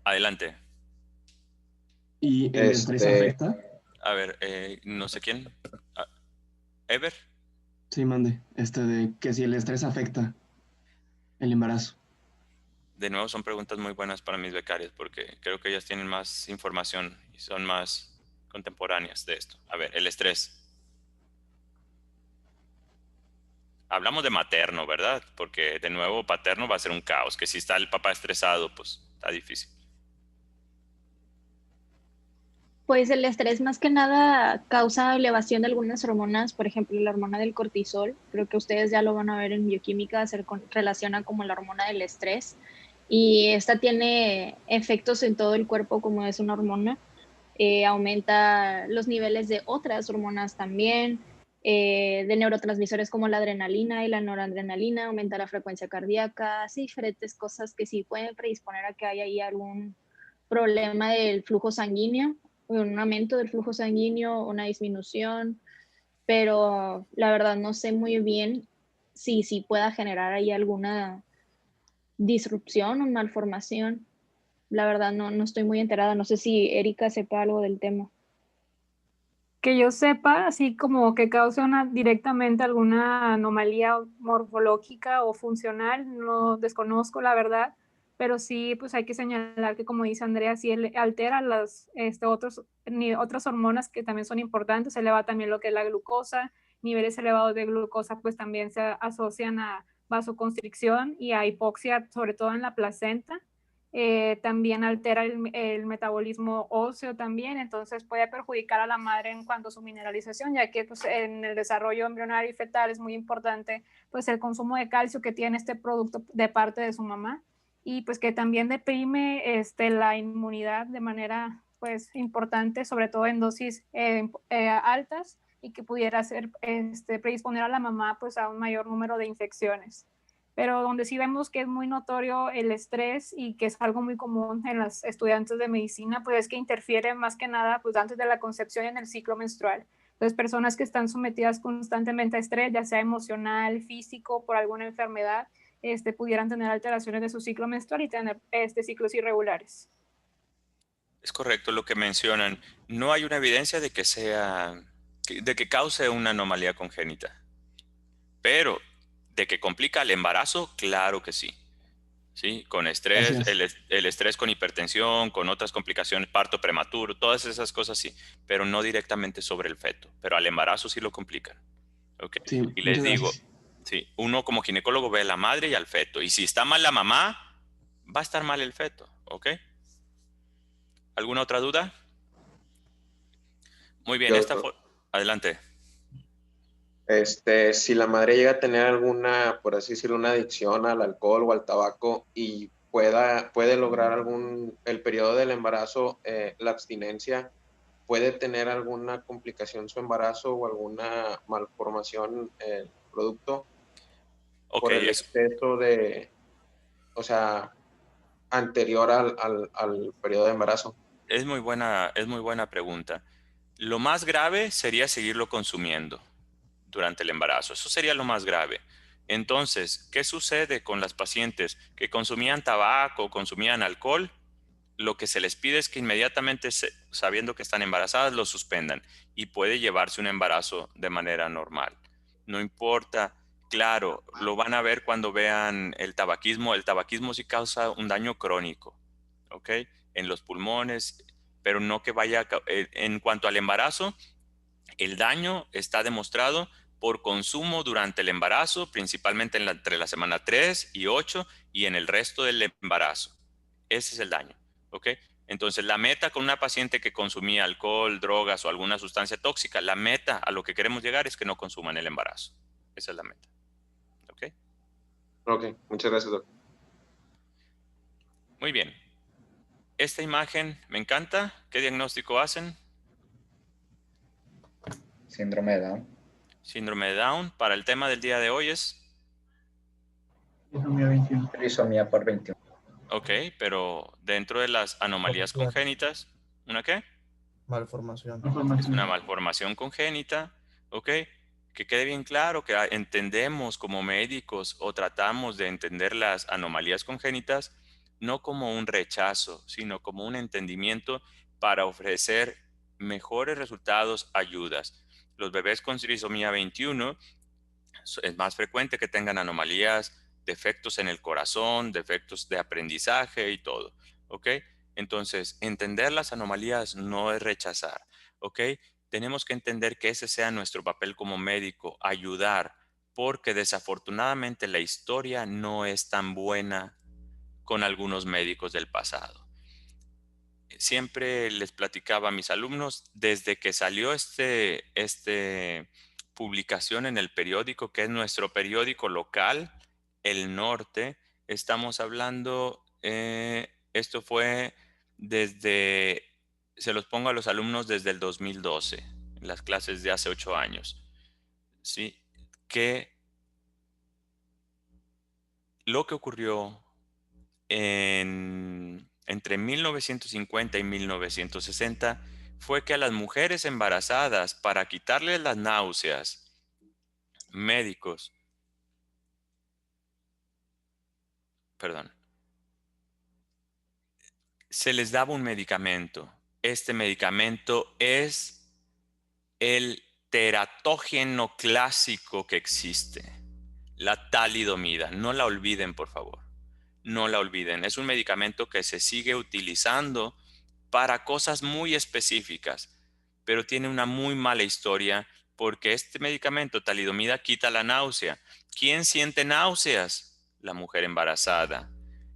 Adelante. ¿Y el estrés afecta? A ver, no sé quién. ¿Ever? Sí, mande. De que si el estrés afecta el embarazo. De nuevo, son preguntas muy buenas para mis becarios porque creo que ellas tienen más información y son más contemporáneas de esto. A ver, el estrés. Hablamos de materno, ¿verdad? Porque de nuevo paterno va a ser un caos, que si está el papá estresado, pues está difícil. Pues el estrés más que nada causa elevación de algunas hormonas, por ejemplo, la hormona del cortisol. Creo que ustedes ya lo van a ver en bioquímica, relaciona como la hormona del estrés. Y esta tiene efectos en todo el cuerpo como es una hormona. Aumenta los niveles de otras hormonas también, de neurotransmisores como la adrenalina y la noradrenalina, aumenta la frecuencia cardíaca, así diferentes cosas que sí pueden predisponer a que haya ahí algún problema del flujo sanguíneo, un aumento del flujo sanguíneo, una disminución, pero la verdad no sé muy bien si pueda generar ahí alguna disrupción o malformación. La verdad no estoy muy enterada, no sé si Erika sepa algo del tema. Que yo sepa, así como que cause directamente alguna anomalía morfológica o funcional, no desconozco la verdad, pero sí, pues hay que señalar que, como dice Andrea, sí altera las otras hormonas que también son importantes, se eleva también lo que es la glucosa, niveles elevados de glucosa pues también se asocian a vasoconstricción y a hipoxia, sobre todo en la placenta. También altera el metabolismo óseo también, entonces puede perjudicar a la madre en cuanto a su mineralización, ya que pues, en el desarrollo embrionario y fetal es muy importante pues, el consumo de calcio que tiene este producto de parte de su mamá y pues que también deprime la inmunidad de manera pues importante, sobre todo en dosis altas y que pudiera predisponer a la mamá pues a un mayor número de infecciones. Pero donde sí vemos que es muy notorio el estrés y que es algo muy común en las estudiantes de medicina, pues es que interfiere más que nada pues antes de la concepción y en el ciclo menstrual. Entonces, personas que están sometidas constantemente a estrés, ya sea emocional, físico, por alguna enfermedad, pudieran tener alteraciones de su ciclo menstrual y tener ciclos irregulares. Es correcto lo que mencionan. No hay una evidencia de que cause una anomalía congénita. Pero de que complica el embarazo, claro que sí. ¿Sí? Con estrés, el estrés con hipertensión, con otras complicaciones, parto prematuro, todas esas cosas sí, pero no directamente sobre el feto. Pero al embarazo sí lo complican. Okay. Sí, y les digo, sí, uno como ginecólogo ve a la madre y al feto. Y si está mal la mamá, va a estar mal el feto. ¿Ok? ¿Alguna otra duda? Muy bien, adelante. Si la madre llega a tener alguna, por así decirlo, una adicción al alcohol o al tabaco y puede lograr el periodo del embarazo, la abstinencia, ¿puede tener alguna complicación su embarazo o alguna malformación el producto por el exceso anterior al periodo de embarazo? Es muy buena pregunta. Lo más grave sería seguirlo consumiendo durante el embarazo. Eso sería lo más grave. Entonces, ¿qué sucede con las pacientes que consumían tabaco o consumían alcohol? Lo que se les pide es que inmediatamente, sabiendo que están embarazadas, lo suspendan y puede llevarse un embarazo de manera normal. No importa, claro, lo van a ver cuando vean el tabaquismo. El tabaquismo sí causa un daño crónico, ¿ok? En los pulmones, pero no que vaya, en cuanto al embarazo, el daño está demostrado por consumo durante el embarazo, principalmente entre la semana 3 y 8 y en el resto del embarazo. Ese es el daño, ¿ok? Entonces, la meta con una paciente que consumía alcohol, drogas o alguna sustancia tóxica, la meta a lo que queremos llegar es que no consuman el embarazo. Esa es la meta. ¿Ok? Ok, muchas gracias, doctor. Muy bien. Esta imagen me encanta. ¿Qué diagnóstico hacen? Síndrome de Down. Síndrome de Down. Para el tema del día de hoy es... Trisomía 21. Trisomía por 21. Ok, pero dentro de las anomalías congénitas, ¿una qué? Malformación. Es una malformación congénita, ¿ok? Que quede bien claro que entendemos como médicos o tratamos de entender las anomalías congénitas no como un rechazo, sino como un entendimiento para ofrecer mejores resultados, ayudas. Los bebés con trisomía 21 es más frecuente que tengan anomalías, defectos en el corazón, defectos de aprendizaje y todo, ¿ok? Entonces, entender las anomalías no es rechazar, ¿ok? Tenemos que entender que ese sea nuestro papel como médico, ayudar, porque desafortunadamente la historia no es tan buena con algunos médicos del pasado. Siempre les platicaba a mis alumnos, desde que salió publicación en el periódico, que es nuestro periódico local, El Norte, estamos hablando, esto fue desde, se los pongo a los alumnos desde el 2012, en las clases de hace 8 años, ¿sí? Que lo que ocurrió entre 1950 y 1960 fue que a las mujeres embarazadas, para quitarles las náuseas, médicos, se les daba un medicamento. Este medicamento es el teratógeno clásico que existe, la talidomida. No la olviden, por favor. No la olviden. Es un medicamento que se sigue utilizando para cosas muy específicas, pero tiene una muy mala historia porque este medicamento, talidomida, quita la náusea. ¿Quién siente náuseas? La mujer embarazada.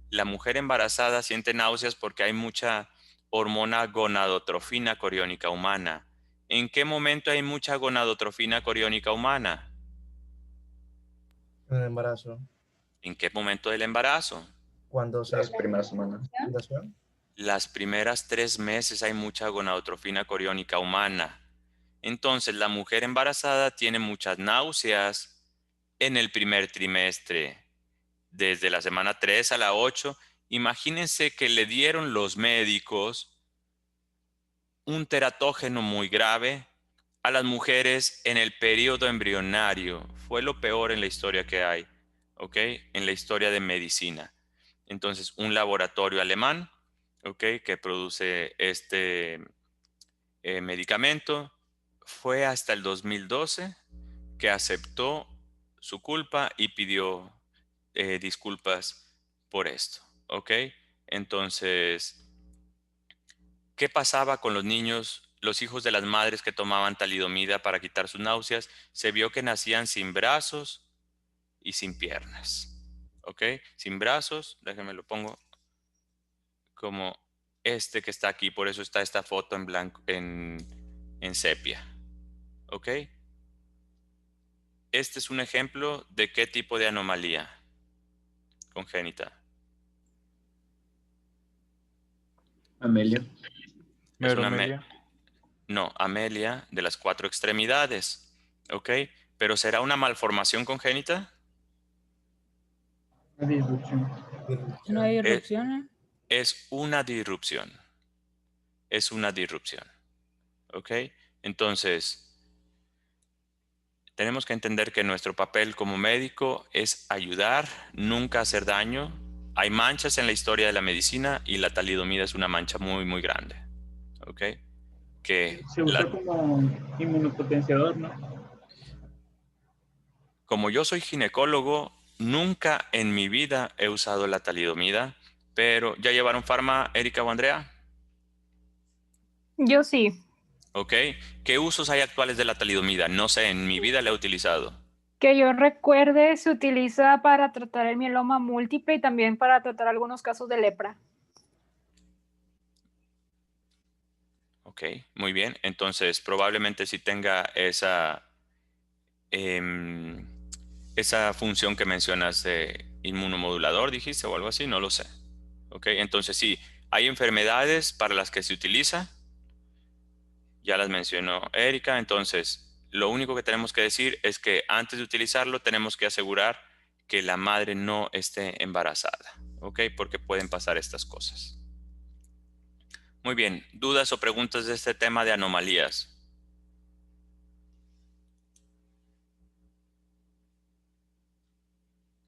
La mujer embarazada siente náuseas porque hay mucha hormona gonadotrofina coriónica humana. ¿En qué momento hay mucha gonadotrofina coriónica humana? En el embarazo. ¿En qué momento del embarazo? Cuando se... Las primeras semanas. Las primeras 3 meses hay mucha gonadotrofina coriónica humana. Entonces, la mujer embarazada tiene muchas náuseas en el primer trimestre. Desde la semana 3 a la 8, imagínense que le dieron los médicos un teratógeno muy grave a las mujeres en el periodo embrionario. Fue lo peor en la historia que hay, ¿ok? En la historia de medicina. Entonces, un laboratorio alemán, ¿ok?, que produce este medicamento, fue hasta el 2012 que aceptó su culpa y pidió disculpas por esto, ¿ok? Entonces, ¿qué pasaba con los niños, los hijos de las madres que tomaban talidomida para quitar sus náuseas? Se vio que nacían sin brazos y sin piernas, ¿ok? Sin brazos, déjenme lo pongo como este que está aquí, por eso está esta foto en blanco, en sepia, ¿ok? Este es un ejemplo de qué tipo de anomalía congénita. Amelia. Es una no, amelia de las 4 extremidades, ¿ok? Pero ¿será una malformación congénita? Una disrupción. ¿Una disrupción? Es una disrupción. Es una disrupción. ¿Ok? Entonces, tenemos que entender que nuestro papel como médico es ayudar, nunca hacer daño. Hay manchas en la historia de la medicina y la talidomida es una mancha muy, muy grande. ¿Ok? Que se usa como inmunopotenciador, ¿no? Como yo soy ginecólogo, nunca en mi vida he usado la talidomida, pero ¿ya llevaron farma, Erika o Andrea? Yo sí. ¿Ok? ¿Qué usos hay actuales de la talidomida? No sé, en mi vida la he utilizado. Que yo recuerde, se utiliza para tratar el mieloma múltiple y también para tratar algunos casos de lepra. Ok, muy bien. Entonces, probablemente si tenga esa función que mencionas de inmunomodulador, dijiste, o algo así, no lo sé. Ok, entonces sí, hay enfermedades para las que se utiliza. Ya las mencionó Erika. Entonces, lo único que tenemos que decir es que antes de utilizarlo tenemos que asegurar que la madre no esté embarazada. Ok, porque pueden pasar estas cosas. Muy bien, ¿dudas o preguntas de este tema de anomalías?